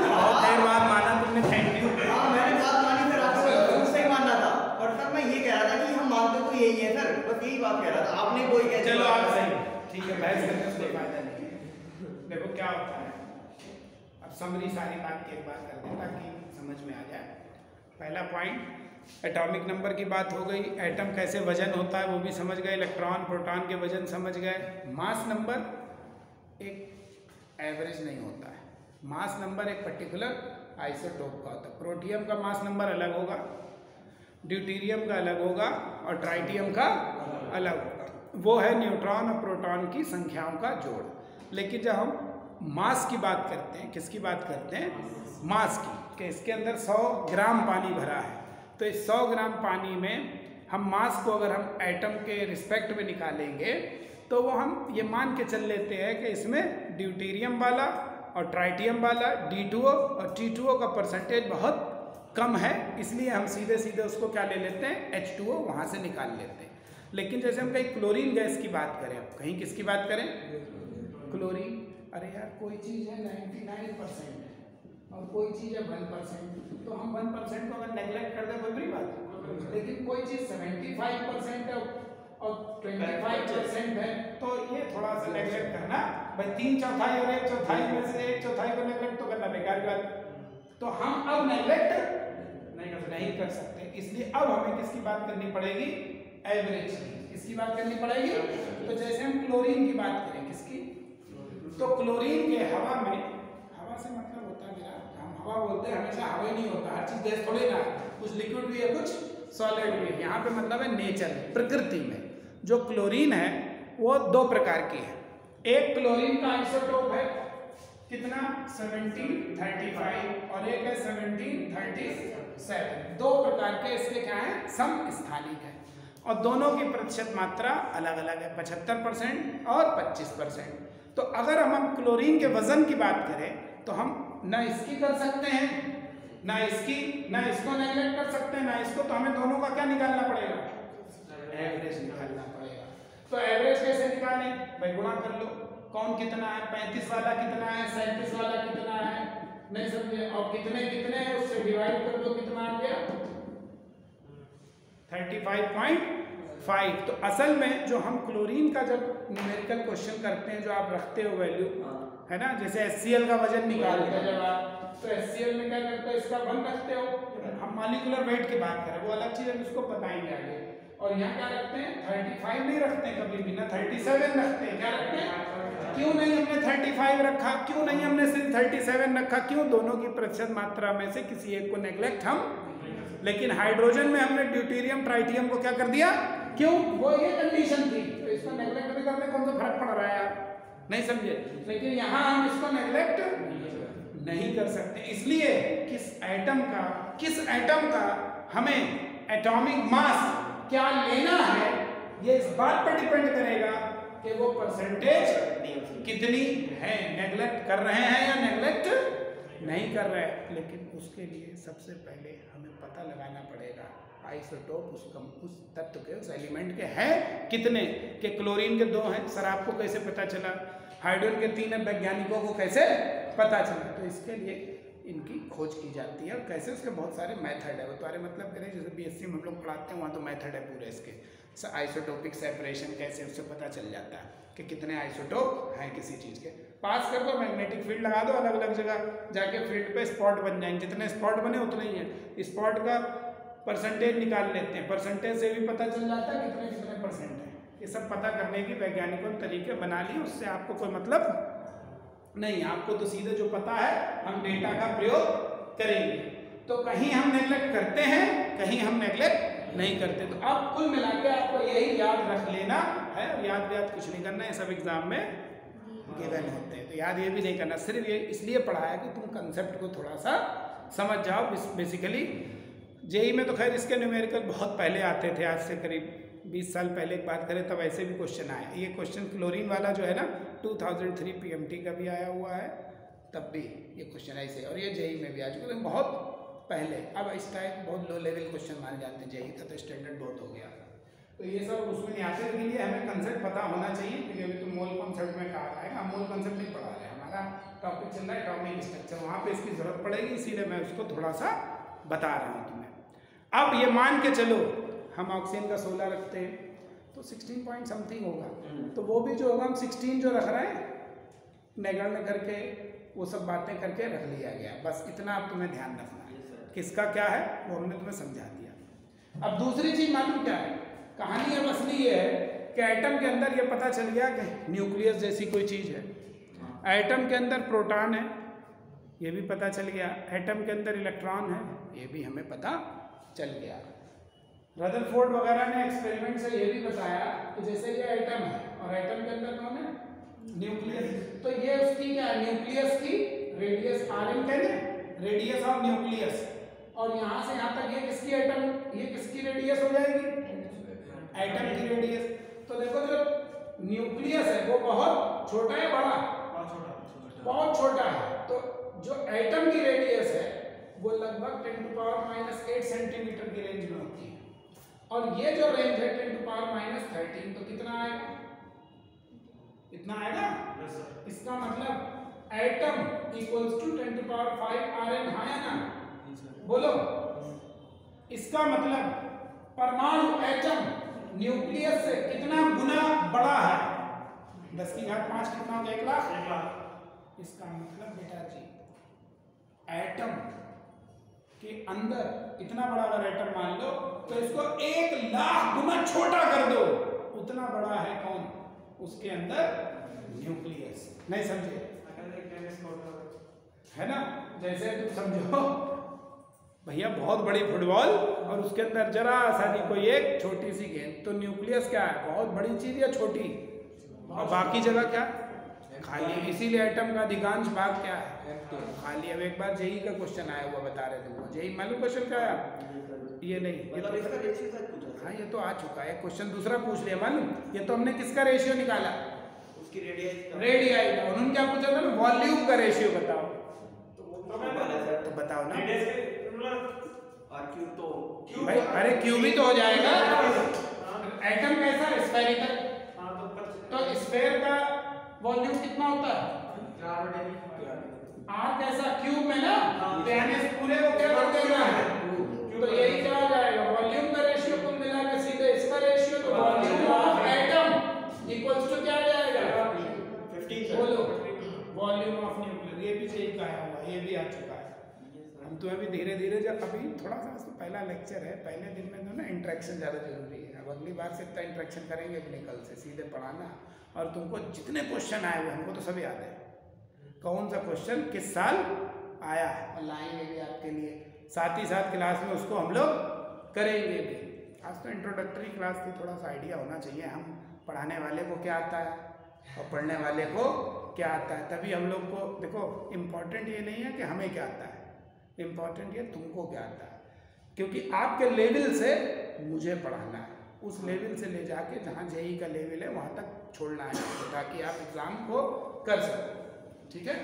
बहुत देर बाद माना तुमने, थैंक यू। हाँ मैंने बात मानी सर, आपको सही मानना था, और सर मैं ये कह रहा था कि हम मानते तो यही है सर, बस यही बात कह रहा था, आपने कोई कह चलो आप सही, ठीक है, बहस करने से कोई फायदा नहीं है। देखो क्या होता है, अब समरी सारी बात की एक बात कर दें ताकि समझ में आ जाए। पहला पॉइंट एटॉमिक नंबर की बात हो गई, एटम कैसे वजन होता है वो भी समझ गए, इलेक्ट्रॉन प्रोटॉन के वजन समझ गए। मास नंबर एक एवरेज नहीं होता है, मास नंबर एक पर्टिकुलर आइसोटोप का होता है। प्रोटियम का मास नंबर अलग होगा, ड्यूटेरियम का अलग होगा और ट्राइटियम का अलग होगा, वो है न्यूट्रॉन और प्रोटॉन की संख्याओं का जोड़। लेकिन जब हम मास की बात करते हैं, किसकी बात करते हैं, मास की, कि इसके अंदर 100 ग्राम पानी भरा है, तो इस 100 ग्राम पानी में हम मास को अगर हम एटम के रिस्पेक्ट में निकालेंगे तो वो हम ये मान के चल लेते हैं कि इसमें ड्यूटेरियम वाला और ट्राइटियम वाला D2O और T2O का परसेंटेज बहुत कम है, इसलिए हम सीधे सीधे उसको क्या ले लेते हैं, H2O वहाँ से निकाल लेते हैं। लेकिन जैसे हम कहीं क्लोरीन गैस की बात करें, कहीं किसकी बात करें, क्लोरीन, अरे यार कोई चीज़ है 99% और कोई चीज़ है 1%, तो हम 1% को अगर नेगलेक्ट कर दें कोई बड़ी बात है, लेकिन कोई चीज़ 75% है और 25% है तो ये थोड़ा सा नेगलेक्ट करना, भाई 3/4 और 1/4 में से 1/4 को नेगलेक्ट तो करना बेकार की बात, तो हम अब नेगलेक्ट नहीं कर सकते, इसलिए अब हमें किसकी बात करनी पड़ेगी, एवरेज की। किसकी बात करनी पड़ेगी, तो जैसे हम क्लोरीन की बात करें, किसकी, तो क्लोरीन के हवा में, हवा से मतलब होता है मेरा, हम हवा बोलते हैं हमेशा हवा ही नहीं होता, हर चीज गैस थोड़ी ना, कुछ लिक्विड भी है कुछ सॉलिड भी है, यहाँ पे मतलब है नेचर, प्रकृति में जो क्लोरीन है वो 2 प्रकार की है। एक क्लोरीन का आइसोटोप है कितना 1735 और एक है 1737, 2 प्रकार के इसके क्या है, समस्थानिक है और दोनों की प्रतिशत मात्रा अलग अलग है, 75% और 25%। तो अगर हम क्लोरीन के वजन की बात करें तो हम ना इसकी कर सकते हैं ना इसकी, ना इसको नेगलेक्ट कर सकते हैं ना इसको, तो हमें दोनों का क्या निकालना पड़ेगा, एवरेज निकालना पड़ेगा। तो एवरेज कैसे निकालें, भाई गुणा कर लो, कौन कितना है, 35 वाला कितना है, 37 वाला कितना है, नहीं समझे, और कितने कितने हैं उससे डिवाइड कर दो, कितना आ गया 35.5। तो असल में जो हम क्लोरीन का जब न्यूमेरिकल क्वेश्चन करते हैं, जो आप रखते हो वैल्यू है ना, जैसे HCl का वजन निकालते हैं जब आप, तो HCl में क्या करते हो, इसका 1 रखते हो, हम मॉलिक्यूलर वेट की बात करें वो अलग चीज है, उसको बताएंगे आगे। और यहाँ क्या रखते हैं, 35 नहीं रखते हैं कभी भी ना, 37 रखते हैं। क्या रखते हैं, क्यों नहीं हमने 35 रखा, क्यों नहीं हमने सिर्फ 37 रखा, क्यों, दोनों की प्रतिशत मात्रा में से किसी एक को नेग्लेक्ट हम, लेकिन हाइड्रोजन में हमने ड्यूटेरियम ट्राइटियम को क्या कर दिया, क्यों, वो ये कंडीशन थी, तो इसको नेग्लेक्ट भी करने कौन सा फर्क पड़ रहा है, नहीं समझे। लेकिन यहाँ हम इसको नेग्लेक्ट नहीं कर सकते, इसलिए किस एटम का हमें एटॉमिक मास क्या लेना है, ये इस बात पर डिपेंड करेगा कि वो परसेंटेज कितनी है, नेग्लेक्ट कर रहे हैं या नेग्लेक्ट नहीं कर रहे हैं। लेकिन उसके लिए सबसे पहले हमें पता लगाना पड़ेगा आइसोटोप उस तत्व के, उस एलिमेंट के हैं कितने, के क्लोरीन के 2 हैं, सर आपको कैसे पता चला, हाइड्रोजन के 3 है, वैज्ञानिकों को कैसे पता चला, तो इसके लिए इनकी खोज की जाती है और कैसे, उसके बहुत सारे मेथड है, वो तुम्हारे मतलब करें जैसे BSc में हम लोग पढ़ाते हैं वहाँ तो मेथड है पूरे इसके, आइसोटोपिक सेपरेशन कैसे, उससे पता चल जाता है कि कितने आइसोटोप हैं किसी चीज़ के। पास कर दो, मैग्नेटिक फील्ड लगा दो, अलग अलग जगह जाके फील्ड पे स्पॉट बन जाएंगे, जितने स्पॉट बने उतने ही है। स्पॉट का परसेंटेज निकाल लेते हैं, परसेंटेज से भी पता चल जाता है कितने कितने परसेंट है। ये सब पता करने की वैज्ञानिकों ने तरीके बना लिए, उससे आपको कोई मतलब नहीं, आपको तो सीधे जो पता है हम डेटा का प्रयोग करेंगे। तो कहीं हम नेगलेक्ट करते हैं, कहीं हम नेगलेक्ट नहीं करते। तो अब कुल मिला के आपको यही याद रख लेना है, याद कुछ नहीं करना है, सब एग्जाम में गिवन होते हैं। तो याद ये भी नहीं करना, सिर्फ ये इसलिए पढ़ाया कि तुम कंसेप्ट को थोड़ा सा समझ जाओ। बेसिकली जेई में तो खैर इसके न्यूमेरिकल बहुत पहले आते थे, आज से करीब 20 साल पहले की बात करें तब ऐसे भी क्वेश्चन आए। ये क्वेश्चन क्लोरीन वाला जो है ना 2003 PMT का भी आया हुआ है, तब भी ये क्वेश्चन ऐसे, और ये जेई में भी आ चुका है बहुत पहले। अब इस टाइप बहुत लो लेवल क्वेश्चन माने जाते हैं, जेई का तो स्टैंडर्ड बहुत हो गया। तो ये सब उसमें नहीं आते, के लिए हमें कंसेप्ट पता होना चाहिए, क्योंकि अभी तो मोल कॉन्सेप्ट में कहा आएगा, हम मोल कॉन्सेप्ट नहीं पढ़ा रहे हैं, हमारा टॉपिक चल रहा है एटॉमिक स्ट्रक्चर, वहाँ पे इसकी जरूरत पड़ेगी, इसीलिए मैं उसको थोड़ा सा बता रहा हूँ तुम्हें। अब ये मान के चलो हम ऑक्सीजन का 16 रखते हैं तो 16 पॉइंट समथिंग होगा, तो वो भी जो होगा हम 16 जो रख रहे हैं नेगल करके वो सब बातें करके रख लिया गया। बस इतना अब तुम्हें ध्यान रखना है, किसका क्या है वो हमने तुम्हें समझा दिया। अब दूसरी चीज मालूम क्या है, कहानी अब असली ये है कि एटम के अंदर ये पता चल गया कि न्यूक्लियस जैसी कोई चीज़ है, एटम के अंदर प्रोटॉन है ये भी पता चल गया, एटम के अंदर इलेक्ट्रॉन है ये भी हमें पता चल गया। रदरफोर्ड वगैरह ने एक्सपेरिमेंट से ये भी बताया कि जैसे ये एटम है और एटम के अंदर कौन है, न्यूक्लियस, तो ये उसकी क्या है, न्यूक्लियस की रेडियस Rn कहते हैं, रेडियस ऑफ न्यूक्लियस, और यहाँ से यहाँ तक ये किसकी एटम, ये किसकी रेडियस हो जाएगी, एटम की रेडियस। तो देखो जो न्यूक्लियस है वो बहुत छोटा है, बड़ा बहुत छोटा है, तो जो एटम की रेडियस है वो लगभग 10⁻⁻8 सेंटीमीटर की रेंज में होती है, और ये जो रेंज है 10⁻13, तो कितना आएगा, इतना आएगा। इसका मतलब एटम इक्वल्स टू 10⁵ Rn, हाँ या ना, बोलो। इसका मतलब परमाणु एटम न्यूक्लियस से कितना गुना बड़ा है, 10⁵ कितना हो गया, 1 लाख। इसका मतलब बेटा जी एटम के अंदर इतना बड़ा अगर एटम मान लो तो इसको 1 लाख गुना छोटा कर दो, उतना बड़ा है कौन, उसके अंदर न्यूक्लियस। नहीं समझे, है ना, जैसे तुम समझो भैया बहुत बड़ी फुटबॉल और उसके अंदर जरा सा कोई एक छोटी सी गेंद, तो न्यूक्लियस क्या है, बहुत बड़ी चीज या छोटी, और बाकी जगह क्या खाली, इसीलिए एटम का अधिकांश भाग क्या है खाली। अब एक बार जेई का क्वेश्चन आया हुआ बता रहे तुमको, जेई मालूम क्वेश्चन क्या है, ये नहीं, ये तो इसका रेशियो था पूछा, हाँ ये तो आ चुका है, क्वेश्चन दूसरा पूछ लिया मालूम, ये तो हमने किसका रेशियो निकाला, उसकी रेडियाई का, उन्होंने क्या पूछा था, वॉल्यूम का रेशियो बताओ, तो बताओ ना भाई, अरे क्यू भी तो हो जाएगा, एटम कैसा है, स्फेरिकल, तो स्फेयर का वॉल्यूम कितना होता है, आर कैसा, क्यूब में ना, तो यानी इस पूरे को क्या कर देना है, तो यही क्या हो जाएगा, वॉल्यूम का रेशियो कुल मिला के सीधे इसका रेशियो, तो volume of atom equals to क्या आ जाएगा 15, बोलो वॉल्यूम ऑफ न्यूक्लियस, ये भी सही कहा हुआ, ये भी आ चुका है। हम तो अभी धीरे धीरे, जब अभी थोड़ा सा पहला लेक्चर है, पहले दिन में तो ना इंटरेक्शन ज़्यादा जरूरी है, अब अगली बार से इतना इंटरेक्शन करेंगे अपने कल से सीधे पढ़ाना, और तुमको जितने क्वेश्चन आए हुए हमको तो सब याद है, कौन सा क्वेश्चन किस साल आया है, और लाएंगे भी आपके लिए, साथ ही साथ क्लास में उसको हम लोग करेंगे भी। आज तो इंट्रोडक्टरी क्लास थी, थोड़ा सा आइडिया होना चाहिए हम पढ़ाने वाले को क्या आता है और पढ़ने वाले को क्या आता है, तभी हम लोग को, देखो इम्पॉर्टेंट ये नहीं है कि हमें क्या आता है, इम्पॉर्टेंट ये तुमको क्या आता है, क्योंकि आपके लेवल से मुझे पढ़ाना है, उस लेवल से ले जाके जहाँ जेई का लेवल है वहाँ तक छोड़ना है, ताकि आप एग्ज़ाम को कर सको, ठीक है।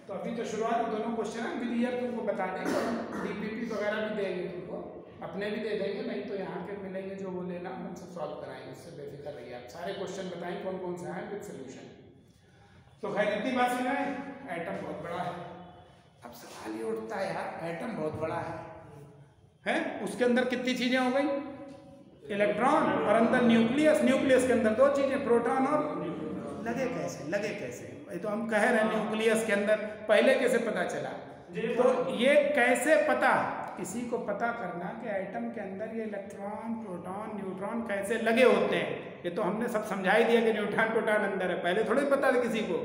तो अभी तो शुरुआत दोनों क्वेश्चन है, क्लियर तुमको बता देंगे, डीपीपी वगैरह भी देंगे तुमको, अपने भी दे देंगे, नहीं तो यहाँ के मिलेंगे जो वो लेना हम सब सॉल्व कराएंगे, उससे बेफिक्र रहिए आप, सारे क्वेश्चन बताएंगे कौन कौन से हैं विद सोल्यूशन। तो खैर इतनी बात सुनाए, एटम बहुत बड़ा है। अब सवाल ये उठता है यार, एटम बहुत बड़ा है, उसके अंदर कितनी चीजें हो गई, इलेक्ट्रॉन और अंदर न्यूक्लियस, न्यूक्लियस के अंदर दो चीजें, प्रोटॉन और लगे कैसे ये तो हम कह रहे हैं न्यूक्लियस के अंदर, पहले कैसे पता चला? तो ये कैसे पता, किसी को पता करना कि एटम के अंदर ये इलेक्ट्रॉन, प्रोटॉन, न्यूट्रॉन कैसे लगे होते हैं, ये तो हमने सब समझा ही दिया कि न्यूट्रॉन प्रोटॉन अंदर है, पहले थोड़ी पता था किसी को।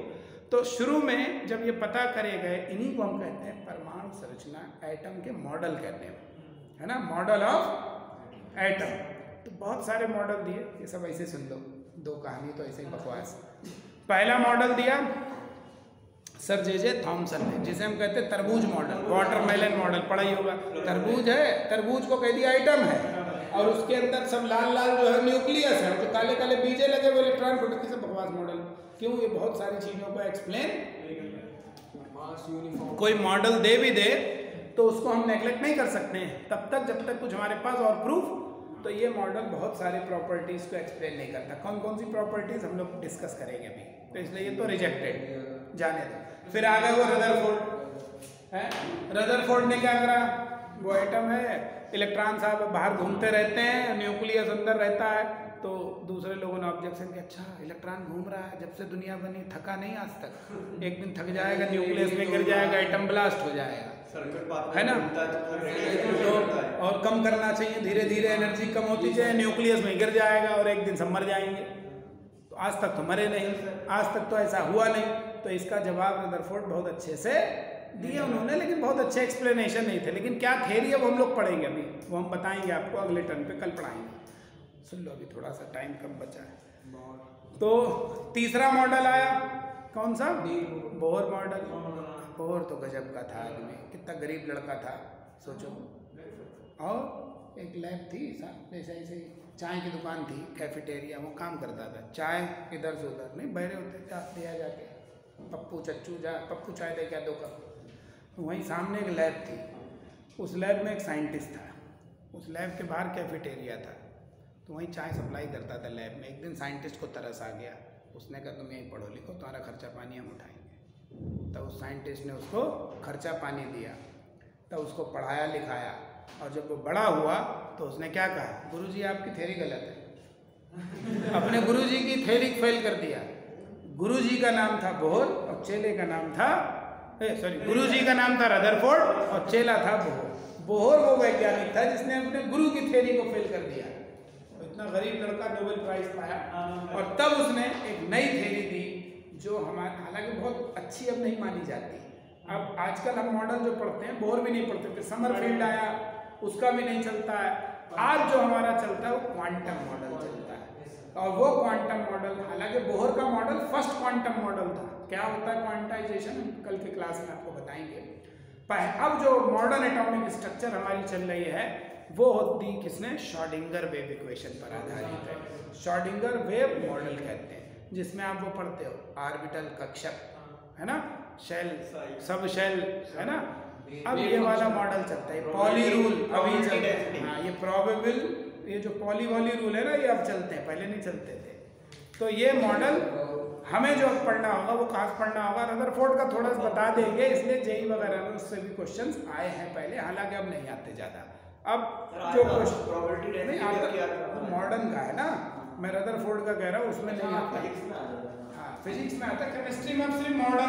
तो शुरू में जब ये पता करे गए, इन्हीं को हम कहते हैं परमाणु संरचना, एटम के मॉडल कहते हैं, है ना, मॉडल ऑफ एटम। तो बहुत सारे मॉडल दिए, ये सब ऐसे सुन लो, दो कहानी तो ऐसे ही बकवास। पहला मॉडल दिया सर जे थॉमसन ने, जिसे हम कहते हैं तरबूज मॉडल, वाटरमेलन मॉडल, पढ़ा ही होगा। तरबूज है, तरबूज को कह दिया आइटम है, और उसके अंदर सब लाल लाल जो है न्यूक्लियस है, जो काले काले बीजे लगे हुए इलेक्ट्रॉन प्रोटॉन, सब बकवास मॉडल। क्यों? ये बहुत सारी चीजों को एक्सप्लेन, कोई मॉडल दे भी दे तो उसको हम नेग्लेक्ट नहीं कर सकते हैं तब तक जब तक कुछ हमारे पास और प्रूफ। तो ये मॉडल बहुत सारी प्रॉपर्टीज को एक्सप्लेन नहीं करता। कौन कौन सी प्रॉपर्टीज हम लोग डिस्कस करेंगे अभी, तो इसलिए ये तो रिजेक्टेड, जाने दो। फिर आ गए वो रदरफोर्ड है। रदरफोर्ड ने क्या करा, वो एटम है, इलेक्ट्रॉन साहब बाहर घूमते रहते हैं, न्यूक्लियस अंदर रहता है। तो दूसरे लोगों ने ऑब्जेक्शन किया, अच्छा इलेक्ट्रॉन घूम रहा है, जब से दुनिया बनी थका नहीं आज तक, एक दिन थक जाएगा, न्यूक्लियस में गिर जाएगा, एटम ब्लास्ट हो जाएगा, है ना। तो और कम करना चाहिए, धीरे धीरे एनर्जी कम होती जाए, न्यूक्लियस में गिर जाएगा और एक दिन सब मर जाएंगे। तो आज तक तो मरे नहीं, आज तक तो ऐसा हुआ नहीं। तो इसका जवाब रदरफोर्ड बहुत अच्छे से दिया उन्होंने, लेकिन बहुत अच्छे एक्सप्लेनेशन नहीं थे। लेकिन क्या थ्योरी है वो हम लोग पढ़ेंगे अभी, वो हम बताएंगे आपको अगले टर्न पे, कल पढ़ाएंगे। सुन लो, अभी थोड़ा सा टाइम कम बचा है। तो तीसरा मॉडल आया, कौन सा? Bohr model. बोहर तो गजब का था आदमी, कितना गरीब लड़का था सोचो। और एक लैब थी, जैसे ऐसे चाय की दुकान थी, कैफेटेरिया, वो काम करता था, चाय इधर से उधर नहीं, बहरे होते दिया जाके, पप्पू चच्चू जा, पप्पू चाय दे क्या 2 कप। तो वहीं सामने एक लैब थी, उस लैब में एक साइंटिस्ट था, उस लैब के बाहर कैफेटेरिया था, तो वहीं चाय सप्लाई करता था लैब में। एक दिन साइंटिस्ट को तरस आ गया, उसने कहा तुम यहीं पढ़ो लिखो, तुम्हारा खर्चा पानी हम उठाएंगे। तब उस साइंटिस्ट ने उसको खर्चा पानी दिया, तब उसको पढ़ाया लिखाया, और जब वो बड़ा हुआ तो उसने क्या कहा, गुरुजी आपकी थ्योरी गलत है। अपने गुरुजी की थ्योरी फेल कर दिया। गुरुजी का नाम था बोहर और चेले का नाम था, गुरुजी का नाम था रदरफोर्ड और चेला था बोहर। बोहर वो वैज्ञानिक था जिसने अपने गुरु की थ्योरी को फेल कर दिया। तो इतना गरीब लड़का नोबेल प्राइज पाया, और तब उसने एक नई थ्योरी दी जो हमारे, हालांकि बहुत अच्छी अब नहीं मानी जाती। अब आजकल हम मॉडल जो पढ़ते हैं, बोहर भी नहीं पढ़ते, फिर समरफील्ड आया, उसका भी नहीं चलता है। आज जो हमारा चलता है वो क्वांटम मॉडल चलता है, और वो क्वांटम मॉडल, हालांकि बोहर का मॉडल फर्स्ट क्वांटम मॉडल था। क्या होता है क्वांटाइजेशन, कल के क्लास में आपको बताएंगे। अब जो मॉडर्न एटॉमिक स्ट्रक्चर हमारी चल रही है वो होती किसने, श्रोडिंगर वेव इक्वेशन पर आधारित है। श्रोडिंगर वेव मॉडल कहते हैं, जिसमें आप वो पढ़ते हो ऑर्बिटल कक्षक, है ना, शेल, सब शेल, है ना। अब ये वाला मॉडल चलता है, पॉली रूल अभी चलता है। हाँ, ये प्रोबेबल, ये जो पॉली वाली रूल है ना, ये अब चलते हैं, पहले नहीं चलते थे। तो ये मॉडल हमें जो पढ़ना होगा वो खास पढ़ना होगा। रदरफोर्ड का थोड़ा सा बता देंगे, इसलिए जेई वगैरह में उससे भी क्वेश्चंस आए हैं पहले, हालांकि अब नहीं आते ज़्यादा। अब जो क्वेश्चन नहीं आता मॉडर्न का है ना, मैं रदरफोर्ड का कह रहा हूँ, उसमें नहीं आता। हाँ, फिजिक्स में आता, केमिस्ट्री में अब सिर्फ मॉडर्न